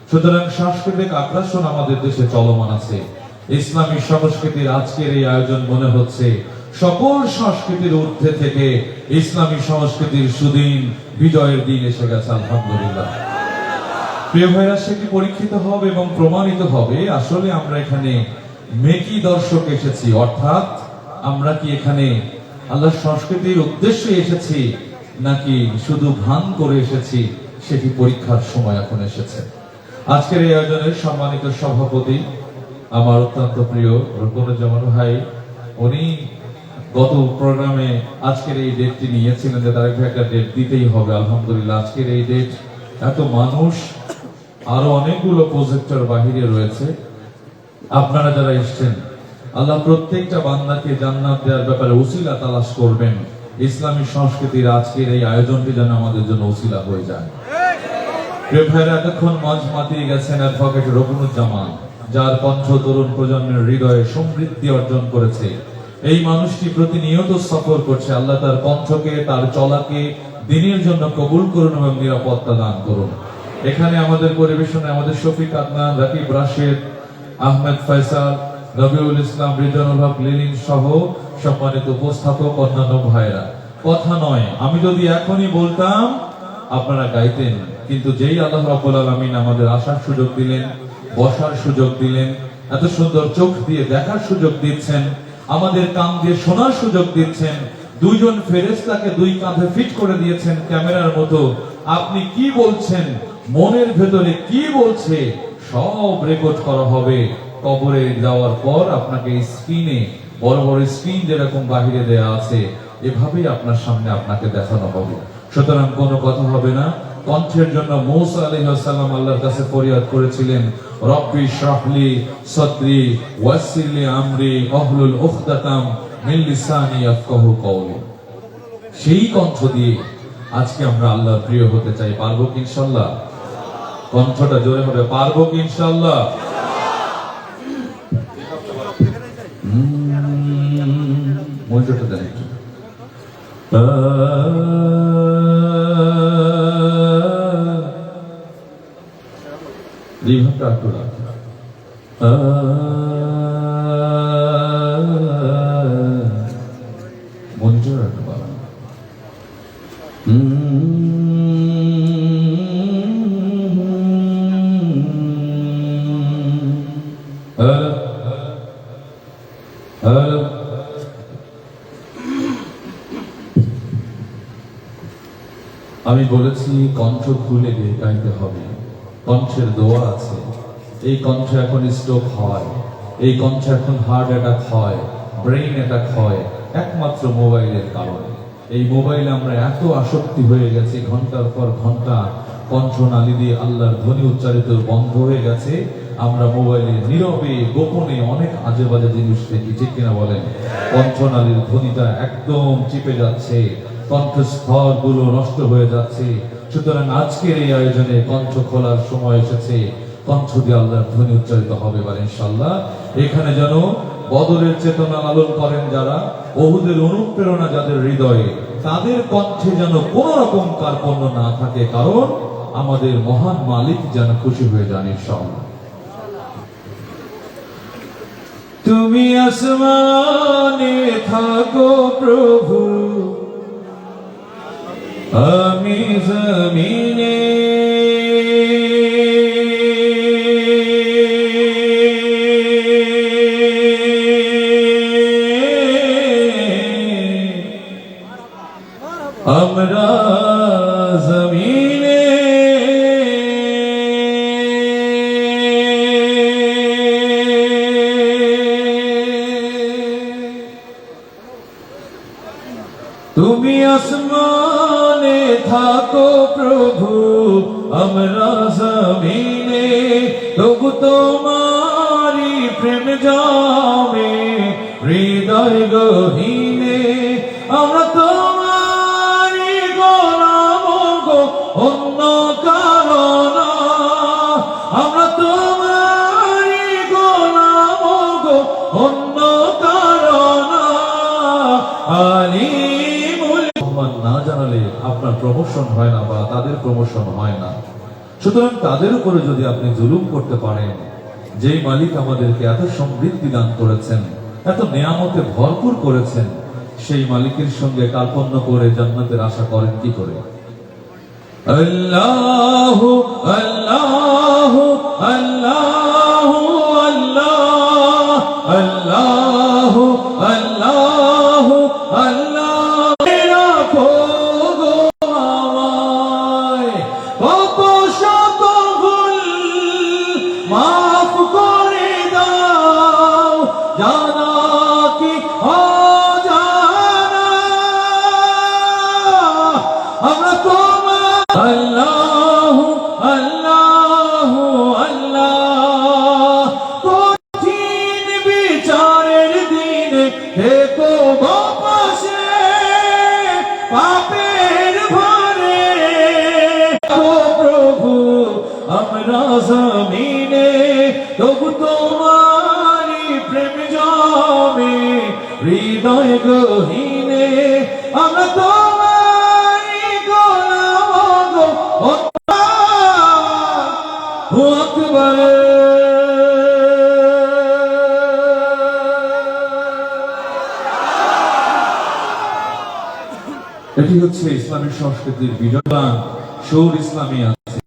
সুতরাং সাংস্কৃতিক আগ্রাসন আমাদের দেশে চলমান আছে। ইসলামী সংস্কৃতির আজকের এই আয়োজন মনে হচ্ছে সকল সংস্কৃতির ঊর্ধ্বে থেকে ইসলামী সংস্কৃতির সুদিন বিজয়ের দিন এসে গেছে, আলহামদুলিল্লাহ। প্রিয় ভাইরা, সেটি পরীক্ষিত হবে এবং প্রমাণিত হবে আসলে আমরা এখানে মেকি দর্শক এসেছি, অর্থাৎ আমরা কি এখানে আল্লাহর সংস্কৃতির উদ্দেশ্যে এসেছি নাকি শুধু ভান করে এসেছি, সেটি পরীক্ষার সময় এখন এসেছে। আজকের এই আয়োজনের সম্মানিত সভাপতি আমার অত্যন্ত প্রিয় রুকনুজ্জামান ভাই, উনি গত প্রোগ্রামে আজকের এই ডেটটি নিয়েছিলেন যে তার একটা ডেট দিতেই হবে। আলহামদুলিল্লাহ আজকের এই ডেট, এত মানুষ, আরো অনেকগুলো প্রজেক্টর বাহিরে রয়েছে। আপনারা যারা এসেছেন, আল্লাহ প্রত্যেকটা বান্দাকে জান্নাত দেওয়ার ব্যাপারে উসিলা তালাশ করবেন। ইসলামী সংস্কৃতির আজকের এই আয়োজনটি যেন আমাদের জন্য উসিলা হয়ে যায়। প্রিয় ভাইরা, এতক্ষণ মঞ্চ মাতিয়ে গেছেন অ্যাডভোকেট রুকনুজ্জামান, যার কণ্ঠ তরুণ প্রজন্মের হৃদয়ে সমৃদ্ধি অর্জন করেছে। এই মানুষটি প্রতিনিয়ত সফর করছে। আল্লাহ তার কণ্ঠকে, তার চলাকে দিনের জন্য কবুল করুন এবং নিরাপত্তা দান করুন। এখানে আমাদের পরিবেশনে আমাদের শফিক আদনান, রাকিব রাশেদ, আহমেদ ফয়সাল, রবিউল ইসলাম, রিজনুল হক, লিলিন সহ সম্মানিত উপস্থাপক, অন্যান্য ভাইরা। কথা নয়, আমি যদি এখনই বলতাম আপনারা গাইতেন, কিন্তু যেই আল্লাহ রাব্বুল আলামিন আমাদের আসার সুযোগ দিলেন, বসার সুযোগ দিলেন, এত সুন্দর চোখ দিয়ে দেখার সুযোগ দিচ্ছেন, আমাদের কান দিয়ে শোনার সুযোগ দিচ্ছেন, দুইজন ফেরেশতাকে দুই কাঁধে ফিট করে দিয়েছেন ক্যামেরার মতো। আপনি কি বলছেন, মনের ভেতরে কি বলছে, সব রেকর্ড করা হবে। কবরে যাওয়ার পর আপনাকে স্ক্রিনে, বড় বড় স্ক্রিন যেরকম বাহিরে দেয়া আছে, এভাবেই আপনার সামনে আপনাকে দেখানো হবে। সুতরাং কোনো কথা হবে না। কণ্ঠের জন্য মূসা আলাইহিস সালাম আল্লাহর কাছে ফরিয়াদ করেছিলেন, রব্বি ইশরাহলি সাদরি ওয়াসসিরলি আমরি ওয়াহলুল উকদাতাম মিন লিসানি ইয়াফকাহু কওলি। সেই কণ্ঠ দিয়ে আজকে আমরা আল্লাহর প্রিয় হতে চাই। পারবো কি ইনশাআল্লাহ? কণ্ঠটা জোরে হবে, পারবো কি ইনশাআল্লাহ? মঞ্চটা দেন একটু। রিভাবটা একটু রাখুন। মনিটর একটু বাড়ান। হ্যালো, আমি বলেছি কণ্ঠ খুলে গাইতে হবে। কণ্ঠের দোয়া আছে। এই কণ্ঠ এখন স্ট্রোক হয়, এই কণ্ঠ এখন হার্ট অ্যাটাক হয়, ব্রেইন অ্যাটাক হয়, একমাত্র মোবাইলের কারণে। এই মোবাইলে আমরা এত আসক্তি হয়ে গেছি, ঘন্টার পর ঘন্টা কণ্ঠনালী দিয়ে আল্লাহর ধ্বনি উচ্চারিত বন্ধ হয়ে গেছে। আমরা মোবাইলে নীরবে গোপনে অনেক আজে বাজে জিনিস দেখি, ঠিক কিনা বলেন? কণ্ঠনালীর ধ্বনিটা একদম চিপে যাচ্ছে, কণ্ঠস্বর গুলো নষ্ট হয়ে যাচ্ছে। সুতরাং আজকের এই আয়োজনে কণ্ঠ খোলার সময় এসেছে। কণ্ঠ দিয়ে আল্লাহর ধ্বনি উচ্চারিত হবে এবার ইনশাআল্লাহ। এখানে যেন বদরের চেতনা লালন করেন যারা, ওহুদের অনুপ্রেরণা যাদের হৃদয়ে, তাদের কণ্ঠে যেন কোন রকম কার্পণ্য না থাকে, কারণ আমাদের মহান মালিক যেন খুশি হয়ে যান ইনশাআল্লাহ। তুমি আসমানে থাকো প্রভু, আমি জমিনে, আমরা জমিনে, তুমি আসমানে থাকো প্রভু, আমরা জমিনে, তবু তোমারি প্রেম জামে হৃদয় গহীনে। আমরা তোমারি গোলাম গো, অন্য কারো না। আমরা তোমারি গোলাম গো, অন্য কারো না। আলিমুল না জানালে আপনার প্রমোশন হয় না বা তাদের প্রমোশন হয় না। সুতরাং তাদের উপরে যদি আপনি জুলুম করতে পারেন, যেই মালিক আমাদেরকে এত সমৃদ্ধি দান করেছেন, এত নেয়ামতে ভরপুর করেছেন, সেই মালিকের সঙ্গে কার্পণ্য করে জান্নাতের আশা করেন কি করে? আল্লাহু আল্লাহু আল্লাহু আল্লাহ, আল্লাহু আল্লাহু আল্লাহ। আমরা জমিনে তবু তোমারি প্রেম জমে হৃদয় গহীনে আমরা তোমারি গোলাম গো ও আকবার। এটি হচ্ছে ইসলামী সংস্কৃতির বিজয় সুর ইসলামী আছে।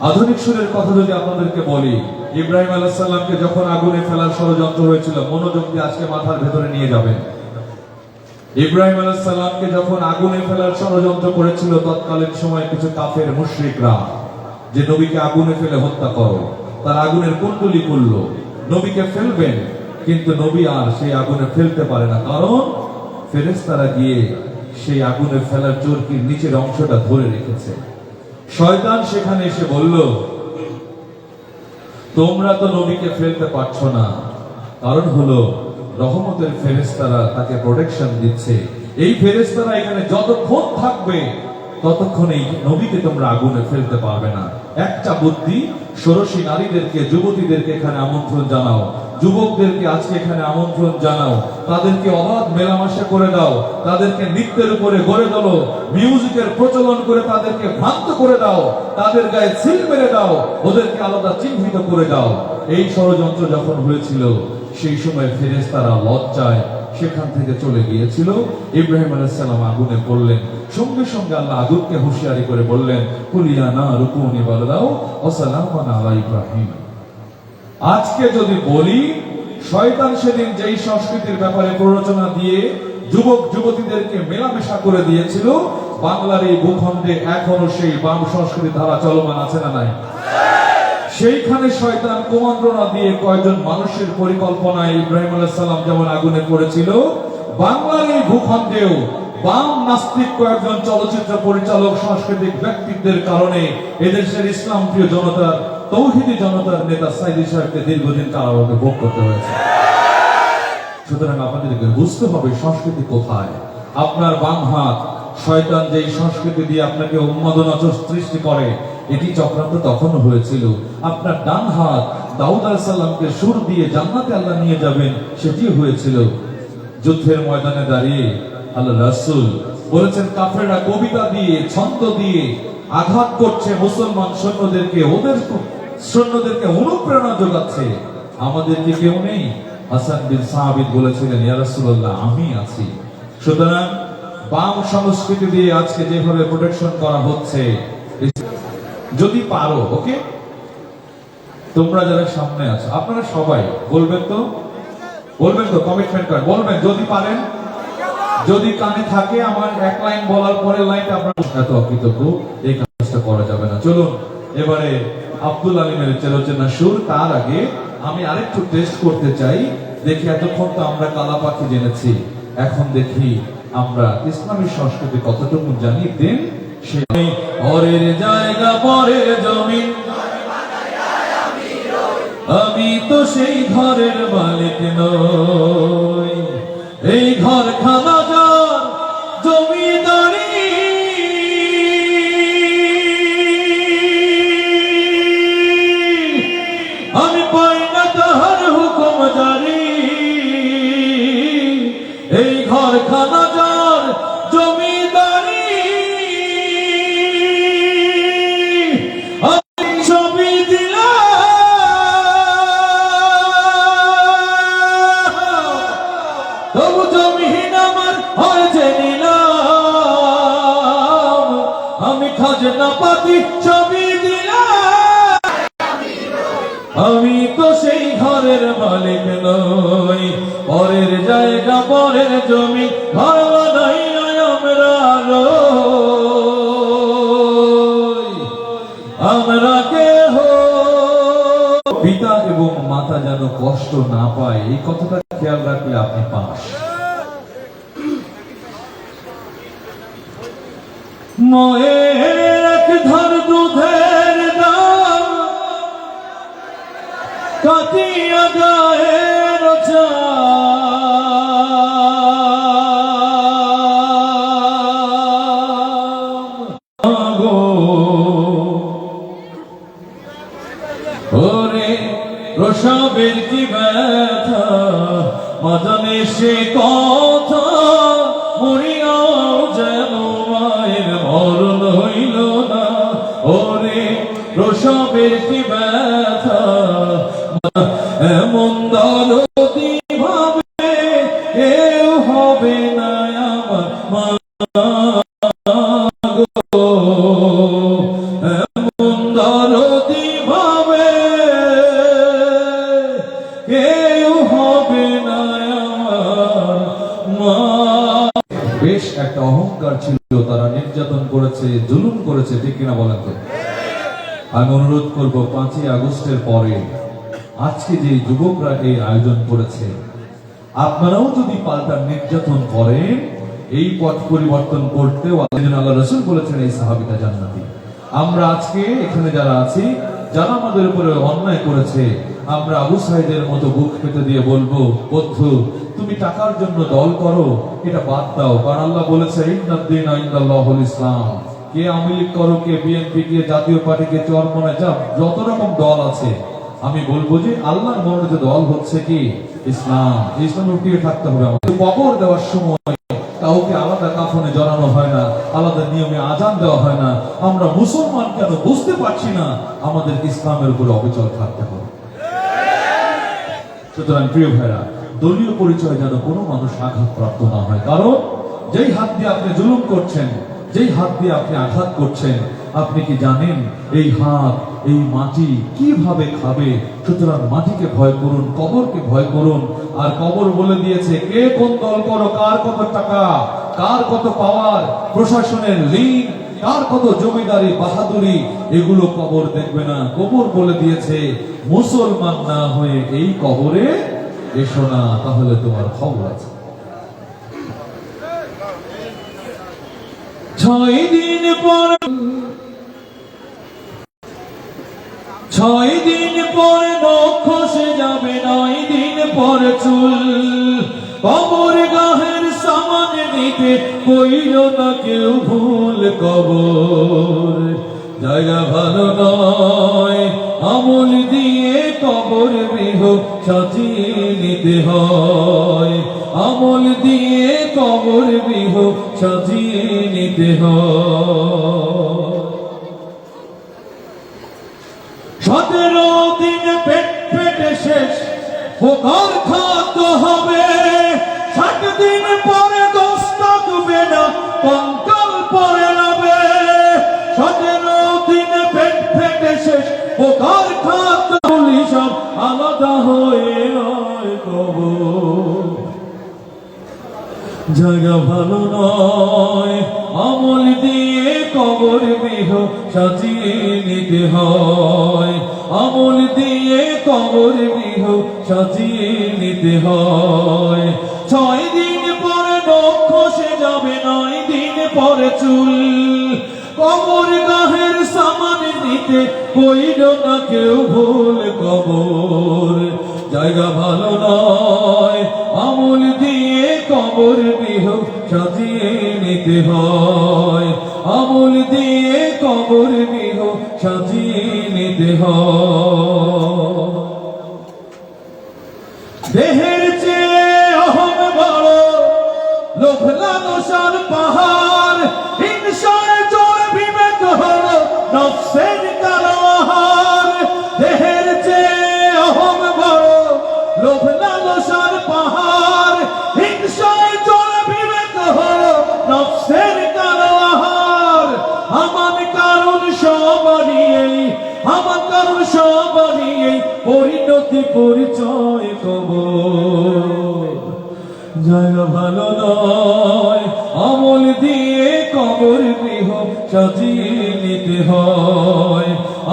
আধুনিক সুরের কথা যদি আপনাদেরকে বলি, ইব্রাহিম আলাইহিস সালামকে যখন আগুনে ফেলার ষড়যন্ত্র হয়েছিল, মনোযোগ দিয়ে আজকে মাথার ভেতরে নিয়ে যাবেন। ইব্রাহিম আলাইহিস সালামকে যখন আগুনে ফেলার ষড়যন্ত্র করেছিল তৎকালীন সময়ে কিছু কাফের মুশরিকরা, যে নবীকে আগুনে ফেলে হত্যা করো, তার আগুনের কুণ্ডলি করলো, নবীকে ফেলবেন, কিন্তু নবী আর সেই আগুনে ফেলতে পারে না, কারণ ফেরেশতারা গিয়ে সেই আগুনে ফেলার চরকির নিচের অংশটা ধরে রেখেছে। শয়তান সেখানে এসে বলল, তোমরা তো নবীকে ফেলতে পারছো না, কারণ হলো রহমতের ফেরেশতারা তাকে প্রোটেকশন দিচ্ছে। এই ফেরেশতারা এখানে যতক্ষণ থাকবে ততক্ষণ এই নবীকে তোমরা আগুনে ফেলতে পারবে না। একটা বুদ্ধি, ষোড়শী নারীদেরকে, যুবতীদেরকে এখানে আমন্ত্রণ জানাও, যুবকদেরকে আজকে এখানে আমন্ত্রণ জানাও, তাদেরকে অবাধ মেলামেশা করে দাও, তাদেরকে নৃত্যের উপরে গড়ে তোলো, মিউজিকের প্রচলন করে তাদেরকে ভ্রান্ত করে দাও, তাদের গায়ে সিল মেরে দাও, ওদেরকে আলাদা চিহ্নিত করে দাও। এই ষড়যন্ত্র যখন হয়েছিল সেই সময় ফেরেশতারা লজ্জায় সেখান থেকে চলে গিয়েছিল। ইব্রাহিম আলাইহিস সালাম আগুনে পড়লেন, সঙ্গে সঙ্গে আল্লাহ আগুনকে হুঁশিয়ারি করে বললেন, কুলিয়া না রুকুনি বারদাও ওয়া সালামান আলা ইব্রাহিম। আজকে যদি বলি, শয়তান সেদিন যেই সংস্কৃতির ব্যাপারে প্ররোচনা দিয়ে যুবক যুবতীদেরকে মেলামেশা করে দিয়েছিল, বাংলার এই ভূখণ্ডে এখনো সেই বাম সংস্কৃতি ধারা চলমান আছে না নাই? সেইখানে শয়তান কুমন্ত্রণা দিয়ে কয়েকজন মানুষের পরিকল্পনায় ইব্রাহিম আলাইহিস সালাম যেমন আগুনে পড়েছিল, বাংলার এই ভূখণ্ডেও বাম নাস্তিক কয়েকজন চলচ্চিত্র পরিচালক, সাংস্কৃতিক ব্যক্তিত্বের কারণে এদেশের ইসলাম প্রিয় জনতার, তৌহিদি জনতার নেতা সাইদি সাহেবকে দীর্ঘদিন কারাবাসে ভোগ করতে হয়েছে। সুতরাং আপনাদেরকে বুঝতে হবে সংস্কৃতি কোথায়। আপনার বাম হাত শয়তান যেই সংস্কৃতি দিয়ে আপনাকে উন্মাদনা সৃষ্টি করে, এটি চক্রান্ত তখনও হয়েছিল। আপনার ডান হাত দাউদ আলাইহিস সালামকে সুর দিয়ে জান্নাতে আল্লাহ নিয়ে যাবেন, সেটিও হয়েছিল। যুদ্ধের ময়দানে দাঁড়িয়ে আল্লাহ রাসূল বলেছেন, কাফেররা কবিতা দিয়ে, ছন্দ দিয়ে আঘাত করছে মুসলমান সৈন্যদেরকে, ওদের সৈন্যদেরকে অনুপ্রেরণা যোগাচ্ছে, আমাদের কি কেউ নেই? হাসান বিন সাবিত বলেছিলেন, ইয়া রাসূলুল্লাহ, আমি আছি। সুতরাং বাম সংস্কৃতি দিয়ে আজকে যেভাবে প্রোটেকশন করা হচ্ছে, যদি পারো, ওকে, তোমরা যারা সামনে আছো আপনারা সবাই বলবেন তো কমিটমেন্ট করেন, বলবেন যদি পারেন, যদি কানে থাকে আমার এক লাইন বলার পরের লাইনটা আপনারা এত অকৃতজ্ঞ, এই কাজটা করা যাবে না। চলুন এবারে আব্দুল আলিমের চেলোচেনা সুর। তার আগে আমি আরেকটু টেস্ট করতে চাই, দেখি এতক্ষণ তো আমরা কালা পাখি জেনেছি, এখন দেখি আমরা ইসলামী সংস্কৃতি কতটুকু জানি। দেন সেই পরের জায়গা পরের জমিন, আমি তো সেই ঘরের মালিক নই, এই ঘর খানা যার জমিদারি, আমি পাই না তাহার হুকুম জারি, এই ঘর খানা যার জমিদারি, আমি ছবি দিলাম তবু জমিহীন আমার হয়েছে নিলাম, আমি খাজনা পাতি ছবি দিলাম, আমি তো সেই ঘরের মালিক নই, পরের জায়গা পরের জমি ঘর বানাই আমরা রই, আমরা কেহ। পিতা এবং মাতা যেন কষ্ট না পায়, এই কথাটা খেয়াল রাখলে আপনি পাস। ময়ের এক ধর দুধের দাম, কাটিয়া গায়ের চাম, প্রসবের কি ব্যথা মা জানে সে কথা মরিয়াও যেন মায়ের মরণ হইল না ওরে প্রসবের কি ব্যথা এমন দরদি ভাবে কেউ হবে না আমার মা গো এমন দরদি ভাবে কেউ হবে না আমার মা। বেশ একটা অহংকার ছিল, তারা নির্যাতন করেছে, জুলুম করেছে, ঠিক কিনা বলেন তো? আমি অনুরোধ করব 5ই আগস্টের পরে আজকে যে যুবকরা এই আয়োজন করেছে, আপনারাও যদি পাল্টা নির্যাতন করেন এই পথ পরিবর্তন করতেও আল্লাহ রাসূল বলেছেন এই সাহাবীটা জান্নাতি। আমরা আজকে এখানে যারা আছি, যারা আমাদের উপরে অন্যায় করেছে, আমরা আবু সাইদের মতো বুক পেতে দিয়ে বলবো, বন্ধু তুমি টাকার জন্য দল করো, এটা বাদ দাও, কারণ আল্লাহ বলেছে ইন্নাদ-দীন ইনদাল্লাহুল ইসলাম। কে আওয়ামী লীগ করো, কে বিএনপি, কে জাতীয় পার্টি, কে চরমনায়, যত রকম দল আছে, আমি বলবো যে আল্লাহর মনোনীত দল হচ্ছে কি ইসলাম। ইসলাম উঠিয়ে থাকতে হবে। আমাদের কবর দেওয়ার সময় কাউকে আলাদা কাফনে জড়ানো হয় না, আলাদা নিয়মে আজান দেওয়া হয় না। আমরা মুসলমান কেন বুঝতে পারছি না, আমাদের ইসলামের উপরে অবিচল থাকতে হবে। সুতরাং প্রিয় ভাইরা, দলীয় পরিচয় যেন কোনো মানুষ আঘাতপ্রাপ্ত না হয়, কারণ যেই হাত দিয়ে আপনি জুলুম করছেন, যেই হাত দিয়ে আপনি আঘাত করছেন, আপনি কি জানেন এই হাত, এই মাটি কিভাবে খাবে? সুতরাং মাটিকে ভয় করুন, কবরকে ভয় করুন। আর কবর বলে দিয়েছে কে কোন দল করো, কার কত টাকা, কার কত পাওয়ার, প্রশাসনের লিঙ্ক, কার কত জমিদারি বাহাদুরি, এগুলো কবর দেখবে না। কবর বলে দিয়েছে মুসলমান না হয়ে এই কবরে এসো না, তাহলে তোমার খবর আছে। 6 দিন পর নখ খসে যাবে, 9 দিন পর চুল। কবর গাহের সামান নিতে কইল না কেউ ভুল, কবর জায়গা ভালো নয়, আমল দিয়ে কবর গৃহ সাজিয়ে নিতে হয়, আমল দিয়ে কবর গৃহ সাজিয়ে নিতে হয়। 17 দিন পেট পেটে শেষ ফোকার খাদ্য হবে, 60 দিন পরে গোস্ত থাকবে না, কঙ্কাল পরে যাবে। 17 দিন পেট পেটে শেষ ফোকার খাদ্য, সব আলাদা হয়ে নয় কবর জায়গা ভালো নয়, আমল দিয়ে কবর গৃহ সাজিয়ে নিতে হয়, আমল দিয়ে কবর গৃহ সাজিয়ে নিতে হয়। 6 দিন পরে নখ খসে যাবে, 9 দিন পরে চুল। কবর গাহের সামান নিতে কইল না কেউ ভুল, কবর জায়গা ভালো নয়, আমল দিয়ে কবর গৃহ সাজিয়ে নিতে হয়, আমল দিয়ে কবর গৃহ সাজিয়ে নিতে হয়। দেহের চেয়ে অহম বড়, লোভ লালসার পাহাড়, হিংসায় জোর বিবেক হলো নফসের কালো আহার। দেহের চেয়ে অহম বড়, লোভ লালসার পাহাড়, হিংসায় জোর বিবেক হলো নফসের কালো আহার। আমার কারণ সবারই এই, আমার কারণ সবারই এই, পরিণতি পরিচয় কবর জায়গা ভালো নয়, আমল দিয়ে কবর গৃহ সাজিয়ে নিতে হয়,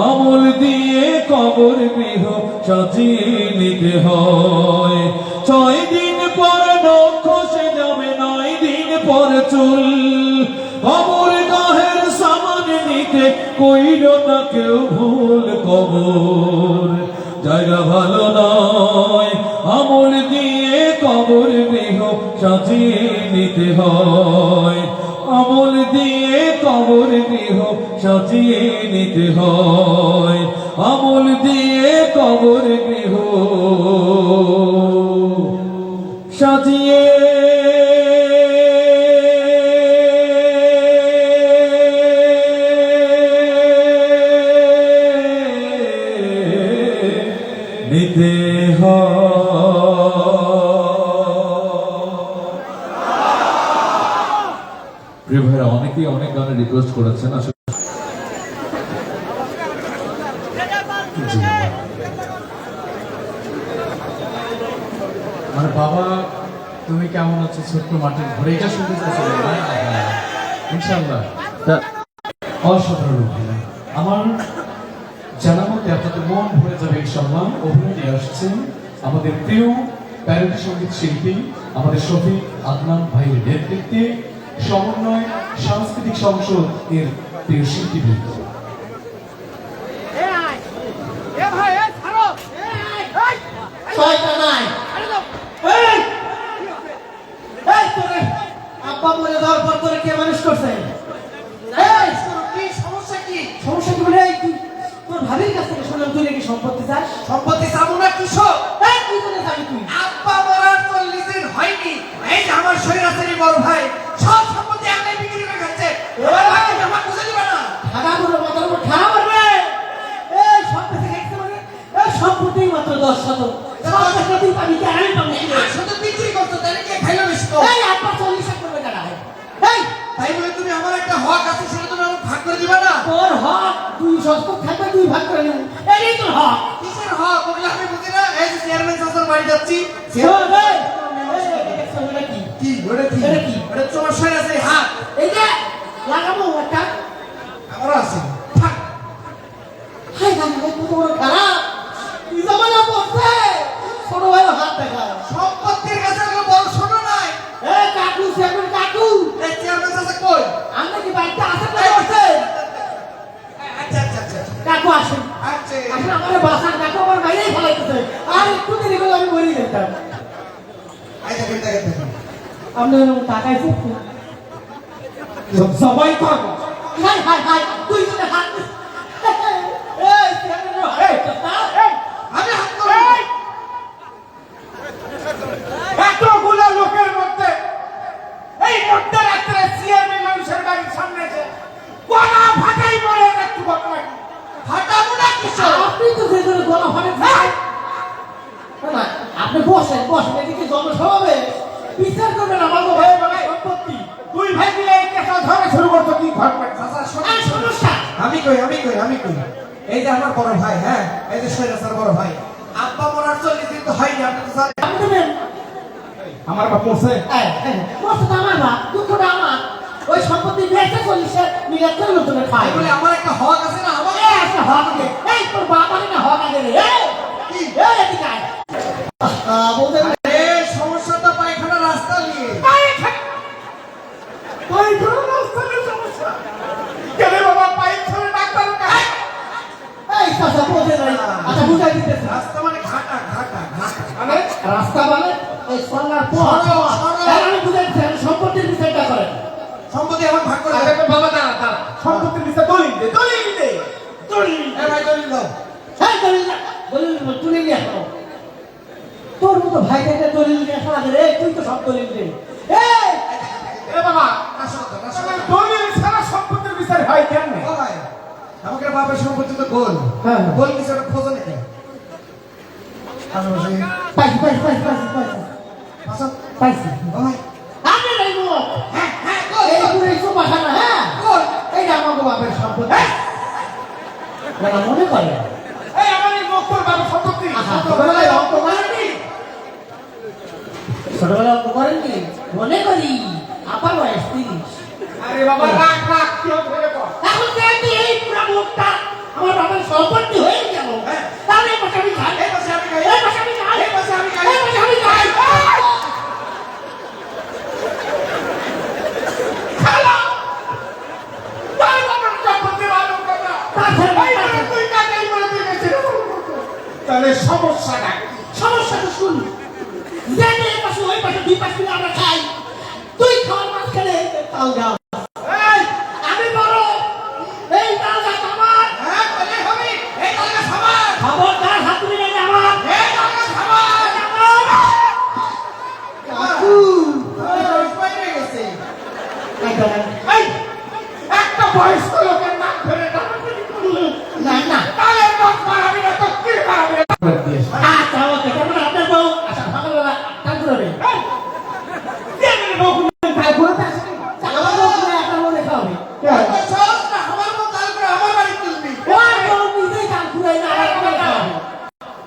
আমল দিয়ে কবর গৃহ সাজিয়ে নিতে হয়। 6 দিন পর নখ খসে যাবে, 9 দিন পর চুল। কবর গাহের সামান নিতে কইল না কেউ ভুল, কবর জায়গা ভালো নয়, আমল দিয়ে কবর গৃহ সাজিয়ে নিতে হয়, আমল দিয়ে কবর গৃহ সাজিয়ে নিতে হয়, আমল দিয়ে কবর গৃহ সাজিয়ে নিতে হয়। প্রিয় ভাইরা, অনেকেই অনেক গানের রিকোয়েস্ট করেছেন। আসলে মানে বাবা তুমি কেমন আছো ছোট্ট মাটির ঘরে, এটা শুনতে চাচ্ছিলেন না? ইনশাআল্লাহ অসাধারণ অভিনয়। আমার জানা মতে আপনাদের মন ভরে যাবে ইনশাআল্লাহ। অভিনয় নিয়ে আসছেন আমাদের প্রিয় প্যারোডি সঙ্গীত শিল্পী আমাদের শফিক আদনান ভাইয়ের নেতৃত্বে সমন্বয় সাংস্কৃতিক সংসদ এর প্রিয় শিল্পীবৃন্দ। এ ভাই এ ছাড়ো ছয়টা নাই। আরে দাও এই এই তোরে আব্বা মরে যাওয়ার পর তোরে কে মানুষ করছে? এই কি সমস্যা কি? সমস্যা কি বলে এই তুই তোর ভাবির কাছ থেকে শুনলাম তুই নাকি সম্পত্তি চাস। সম্পত্তি চাবো না কৃষক। এই তুই কোনে যাবি তুই? আব্বা মরার 40 দিন হয়নি, এই যে আমার শরীরাচারী বড় ভাই সব সম্পত্তি একাই বিক্রি করে খাচ্ছে। এবার বাকি আমার বুঝে দিবে না। ঠাড়া করে মাথার উপর ঠাড়া মারবে। এই সম্পত্তি দেখতে মানে এই সম্পত্তি মাত্র 10 শতক। সব টাকা তুই পাবি কি আমি পাবো? শুধু বিক্রি করতে তাহলে কে খাইলো বেশি তো? এই আব্বা 40 লাখ করবে কেন? এই তাই বলে তুমি আমার একটা হক আছে সেটা তুমি আমাকে ভাগ করে দিবা না? তোর হক তুই শতক থাকবে তুই ভাগ করে নিবি। এই তোর হক। কিসের হক ওগুলো আমি বুঝি না। এই যে চেয়ারম্যান চাচার বাড়ি যাচ্ছি। শোন এই এই দেখছ ওটা কি? কি ওটা কি? এটা কি? ওটা তোমার শরীরাচারী হাত। এই যে লাগাবো একটা। আমারও আছে। থাক। হাই গান কত বড় খারাপ। কি জামানা পড়ছে। ছোট ভাই হাত দেখা। সম্পত্তির কাছে কোনো বড় শোনো নাই। এই কাকু সেগুন কাকু। এই চেয়ারম্যান চাচা কই? আমরা কি বাড়িতে আসেন না করছে? আচ্ছা আচ্ছা আচ্ছা কাকু আসেন। আচ্ছা আসলে আমাদের বাসার কাকু আমার বাইরেই ফেলাইতেছে। আর একটু দেরি করলে আমি মরে যেতাম। আচ্ছা দেখেন আপনি এরকম টাকাই ফুটতো। সবাই থাকো। হাই হাই হাই তুই যদি হাত দিস। এই চেয়ারম্যান এই এই আমি হাত করব। এতগুলো লোকের মধ্যে এই মধ্যরাত্রে চেয়ারম্যান মানুষের বাড়ির সামনে এসে কোনা ফাটাই পড়ে একটু ঘটনা কি? ফাটাবো না কিছু। আপনি তো যে করে গলা ফাটে না আপনি বসেন বসেন এদিকে জনসভাবে বিচার করবেন আমার বাবা এই বলে সম্পত্তি দুই ভাই মিলে এই কেসটা ধরে শুরু করতো কি ঘটনা? চাচা আর সমস্যা আমি কই এই যে আমার বড় ভাই, হ্যাঁ এই যে শৈলাসার বড় ভাই আব্বা মরার 40 দিন তো হয়নি, আপনি তো জানেন। আপনি দেবেন আমার বাপ মরছে। বসে তো আমার বাপ দুঃখটা আমার ওই সম্পত্তি বেঁচে চলিছে মিলাদ করে নতুন খাই বলে আমার একটা হক আছে না, আমার এই একটা হক আছে এই তোর বাপ আরে না হক আছে রে এই এই এদিকে আয় বলতে এই সমস্যাটা পায়খানা রাস্তা নিয়ে। পাইপ ধরে রাস্তার সমস্যা। কেন বাবা পাইপ ধরে ডাক্তার কাছে? এই চাচা বলতে নাই আচ্ছা বুঝাই দিতেছে রাস্তা মানে ঘাটা ঘাটা ঘাটা। মানে রাস্তা মানে এই সরকার পথ আমি বুঝাই দিচ্ছি আমি সম্পত্তির বিষয়টা করেন সম্পত্তি আমার ভাগ করে আরে দেন। বাবা দাঁড়া দাঁড়া সম্পত্তির বিষয়ে দলিল দে দলিল দে দলিল। এই ভাই দলিল দাও। হ্যাঁ দলিল না দলিল তুলে নিয়ে আসো তোর মতো ভাইটাকে দলিল নিয়ে আসা লাগে রে তুই তো সব দলিল দে এই এ বাবা আসো তো, আসো তাহলে তো। দলিল ছাড়া সম্পত্তির বিচার হয় কেমনে? ও ভাই, আমাকে বাপের সম্পত্তি তো গোল। হ্যাঁ। গোল কিছু একটা খোঁজো নাকি? আসো, আসো। পাইছি পাইছি পাইছি পাইছি পাইছি আসো। পাইছি ও ভাই, আমি নাই গো হ্যাঁ, হ্যাঁ, গোল, এই গোল, পুরো একটু পাঠা না হ্যাঁ গোল। এই যে আমাকে বাপের সম্পত্তি না মনে করে এই আমার এই মুক্তর বাবা সম্পত্তি ছোটবেলায় অঙ্ক করেননি ছোটবেলায় অঙ্ক করেননি মনে করি আবার বয়স 30 আরে বাবা রাখ রাখ কেউ ধরে কর। এখন যেহেতু এই পুরা মুখটা আমার বাবার সম্পত্তি হয়ে গেল তাহলে এই পাশে আমি খাই এই পাশে আমি খাই। এই পাশে আমি খাই এই পাশে আমি খাই। এই পাশে আমি খাই খালা তাই বাবার সম্পত্তি ভালো কথা। এই বলে তুই কাকে এই বলে তুই বেঁচে রইলি। তাহলে সমস্যাটা কি? সমস্যা তো শুন যেন এই পাশে ওই পাশে দুই পাশে আমরা খাই তুই খাওয়ার মাঝখানে তাও যাও বয়স্ক লোকের নাক ধরে টানাটানি করলে না না তাহলে নাক মারাবি না তো কি মারাবি না? আচ্ছা ওকে তারপরে আপনার বউ আচ্ছা সকালবেলা কাজ করবে কে মেরে বউ কোনদিন কাল করে আসে? আমার বউ করে একটা বউ দেখা হবে সব না আমার মত কাল করে আমার বাড়ি তুলবি ওর বউ নিজেই কাজ করে না আমার বউ দেখা হবে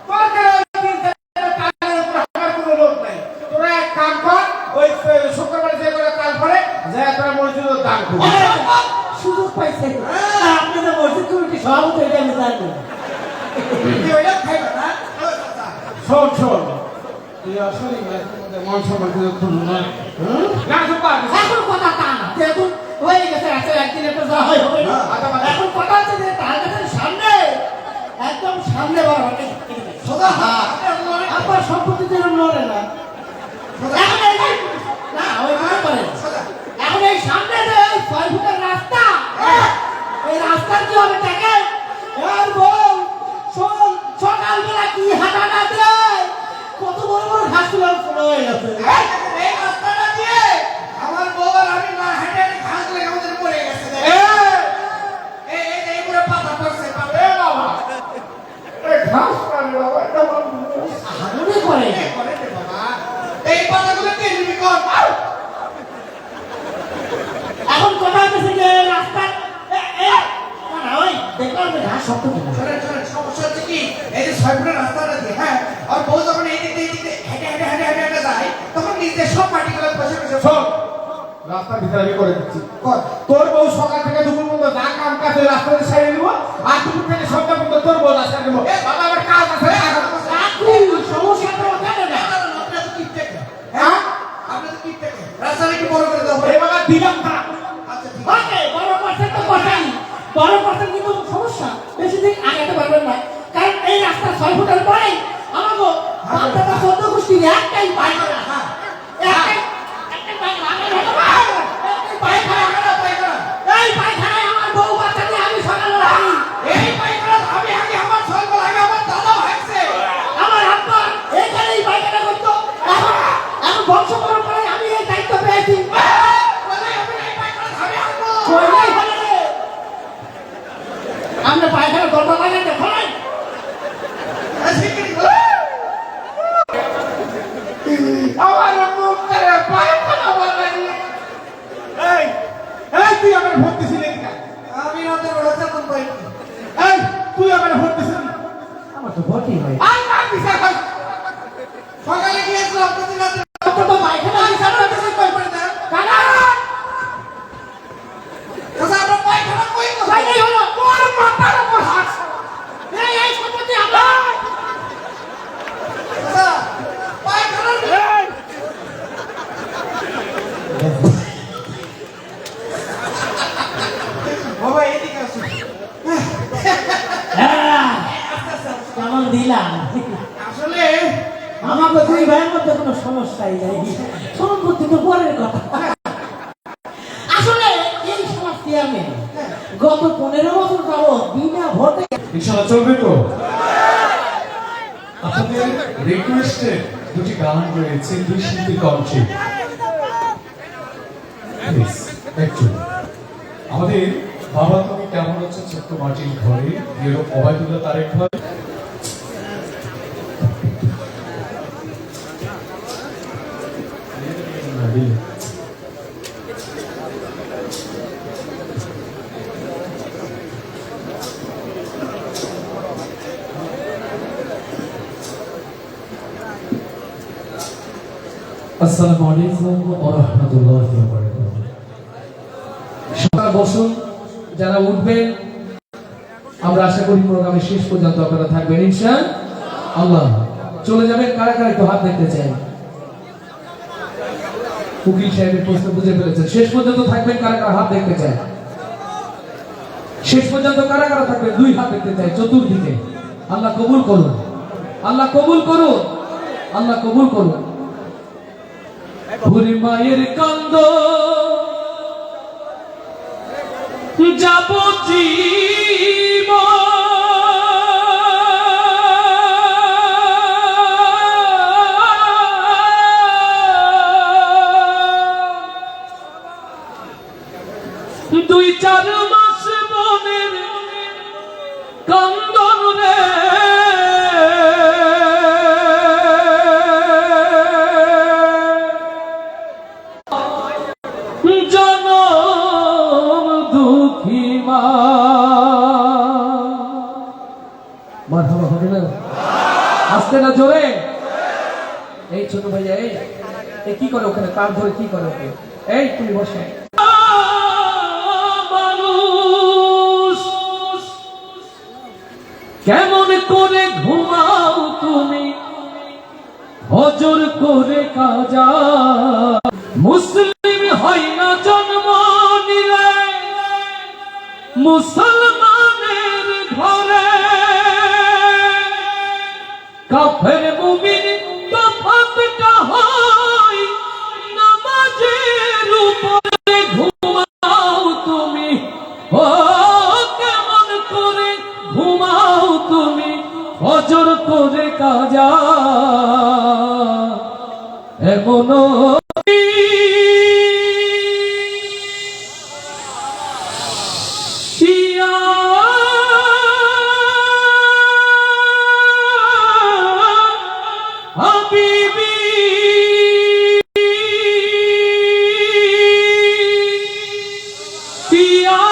তোর কেন ওই দিন থেকে কালের উপর আমার কোনো লোক নাই। তোরা এক কাম কর, ওই শুক্রবার যে করে কাল পরে যায় তোরা মসজিদে দান কর। সুযোগ পাইছে আপনি তো মসজিদ কমিটি সভাপতি এটা আমি জানি তুই ওইটা খাইবে না শোন শোন, তুই আসলে মন সম্মান করে খুলু নয়। না সুপা এখন কথা তা না যেহেতু হয়ে গেছে আচ্ছা একদিন একটা যা হয় হবে না। এখন কথা হচ্ছে যে তার কাছে সামনে একদম সামনে বড় হবে সোজা হ্যাঁ আপনার সম্পত্তি যেন নড়ে না এখন এই যে- না ওই মনে করেন এখন এই সামনে যে ওই 6 ফুটের রাস্তা এই রাস্তার কি হবে দেখেন আর বল শোন সকালবেলা কি হাঁটা না দেয় কত বড় বড় ঘাস তুলে হয়ে গেছে এই রাস্তাটা দিয়ে আমার বউ আর আমি না হেঁটে হেঁটে ঘাস লেগে আমাদের পড়ে গেছে এই পুরো পাতা পড়ছে এ বাবা, এ ঘাস পানি বাবা, এটা বাবা। মনে করে করে রে বাবা এই পাতাগুলো কে নিবি কর এখন কথা হচ্ছে যে রাস্তা না ওই দেখলাম যে ঘাস শক্ত কিনা শোনেন শোনেন সমস্যা হচ্ছে কি এই যে 6 ফুটের রাস্তাটা দিয়ে হ্যাঁ আর বউ যখন এই দিক দিয়ে হেঁটে হেঁটে হেঁটে হেঁটে হেঁটে যায় তখন নিজে সব মাটিগুলো বসে বসে শোন, রাস্তার ভিতরে আমি করে দিচ্ছি। কর তোর বউ সকাল থেকে দুপুর পর্যন্ত যা কাম কাজ ওই রাস্তাতে সারিয়ে দিব, আর দুপুর থেকে সন্ধ্যা পর্যন্ত তোর বউ রাস্তা দিব। বাবা আমার কাজ আছে। চাকরি সমস্যা তো ওখানে না আপনারা তো কিপ থেকে হ্যাঁ আপনারা তো কিপ থেকে রাস্তাটা একটু বড় করে দাও এই বাবা দিলাম না। আচ্ছা ঠিক ওকে বড় পার্সেন্ট তো কথাই বড় পার্সেন্ট কিন্তু সমস্যা বেশি দিন আগাতে পারবেন না কারণ এই রাস্তা 6 ফুটের পরে আমাকে বাচ্চাটা 14 গোষ্ঠীর একটাই পায়খানা হ্যাঁ একটাই পায়খানা এই পায়খানায় আমার বউ বাচ্চা নিয়ে আমি সকালবেলা আনি এই পায়খানা আমি আগে আমার ছয় আগে আমার দাদা হয়েছে আমার আব্বা এখানেই পায়খানা করতো এখন বংশ পরম্পরায় আমি এই দায়িত্ব পেয়েছি বলে আমি এই পায়খানা আমি আনবো কইলাই হলে রে আমরা পায়খানা দরজা লাগাতে খোলাই আমার মুখ করে পায়খানা বললেন। এই, এই তুই আমার ভোট দিছিলি না? আমি ওদের রোজা কোন পাই এই, তুই আমার ভোট দিছিলি? আমার তো ভর্তি হয় আর না বিচার কর। সকালে গিয়েছিলাম প্রতি রাতে তো পায়খানা হিসাব করতে কই পড়ে দেন কানা দাদা আমরা পায়খানা কই কই নাই হলো তোর মাথার উপর হাত এই সম্পত্তি আমার দাদা পায়খানা বাবা এদিকে আসুন কেমন দিলাম আসলে আমাকে দুই ভাইয়ের মধ্যে কোনো সমস্যাই নাই সম্পত্তি তো পরের কথা আসলে এই সমাজ আমি গত 15 বছর যাবত বিনা ভোটে ইনশাআল্লাহ চলবে তো আপনাদের রিকোয়েস্টে দুটি গান রয়েছে দুই শিল্পী কণ্ঠে প্লিজ একটু আমাদের বাবা তুমি কেমন আছো ছোট্ট মাটির ঘরে এরকম ওবায়দুল্লাহ তারেক ভাই আসসালামু আলাইকুম ওয়া রাহমাতুল্লাহি ওয়া বারাকাতুহু সকাল বসুন যারা উঠবেন আমরা আশা করি প্রোগ্রামের শেষ পর্যন্ত আপনারা থাকবেন ইনশাআল্লাহ চলে যাবেন কারা কারা একটু হাত দেখতে চাই উকিল সাহেবের প্রশ্ন বুঝে ফেলেছেন শেষ পর্যন্ত থাকবেন কারা কারা হাত দেখতে চাই শেষ পর্যন্ত কারা কারা থাকবেন দুই হাত দেখতে চাই চতুর্দিকে আল্লাহ কবুল করুন আল্লাহ কবুল করুন আল্লাহ কবুল করুন ভুরি মায়ের কান্দ যাবতীব 2-4 মাস মনের কান্দন রে জনম দুঃখী মা। মারহাবা হবে না? আসতে না জোরে। এই ছোট ভাইয়া, এই কি করে ওখানে? কার ধরে কি করে ওকে? এই তুমি বসে। মানুষ কেমন করে ঘুমাও তুমি, হজর করে কাজা। মুসলিম হয় না জন্ম নিলে মুসলমানের ঘরে, কাফের মুমিন তফাৎটা হয় নামাজের উপরে। ঘুমাও তুমি, ও কেমন করে ঘুমাও তুমি, হজর করে কাজা। এমন হাবিবি ইয়া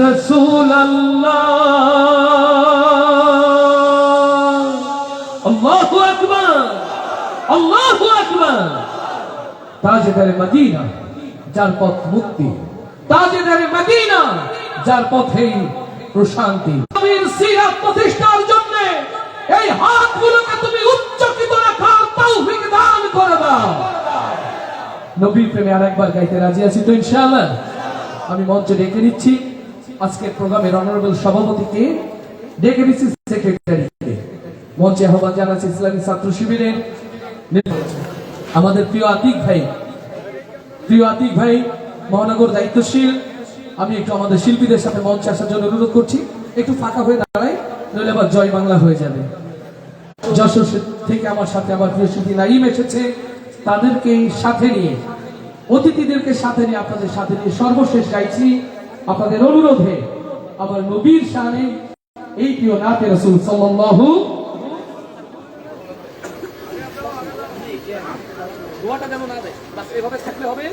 রাসূলুল্লাহ। আল্লাহু আকবার, আল্লাহু আকবার। তাজদারে মদিনা যার পথ মুক্তি, তাজদারে মদিনা যার পথেই প্রশান্তি। নবীর সিরাত প্রতিষ্ঠার জন্য এই হাতগুলোকে তুমি উচ্চকিত রাখার তৌফিক দান করে দাও। নবীর প্রেমে আরেকবার গাইতে রাজি আছি তো ইনশাআল্লাহ। আমি মঞ্চে ডেকে নিচ্ছি আজকের প্রোগ্রামের অনারেবল সভাপতিকে, ডেকে নিচ্ছি সেক্রেটারিকে। মঞ্চে আহ্বান জানাচ্ছি ইসলামী ছাত্র শিবিরের আমাদের প্রিয় আতিক ভাই, মহানগর দায়িত্বশীল। আমি একটু আমাদের শিল্পীদের সাথে মঞ্চে আসার জন্য অনুরোধ করছি। একটু ফাঁকা হয়ে দাঁড়াই, নইলে আবার জয় বাংলা হয়ে যাবে। যশোর থেকে আমার সাথে আমার প্রিয় শিল্পী নাইম এসেছে, তাদেরকে সাথে নিয়ে, অতিথিদেরকে সাথে নিয়ে, আপনাদের সাথে নিয়ে সর্বশেষ গাইছি আপনাদের অনুরোধে আমার নবীর শানে এই প্রিয় নাতে রাসূল সাল্লাল্লাহু। দোয়াটা যেমন হবে বাস এভাবে থাকলে হবে।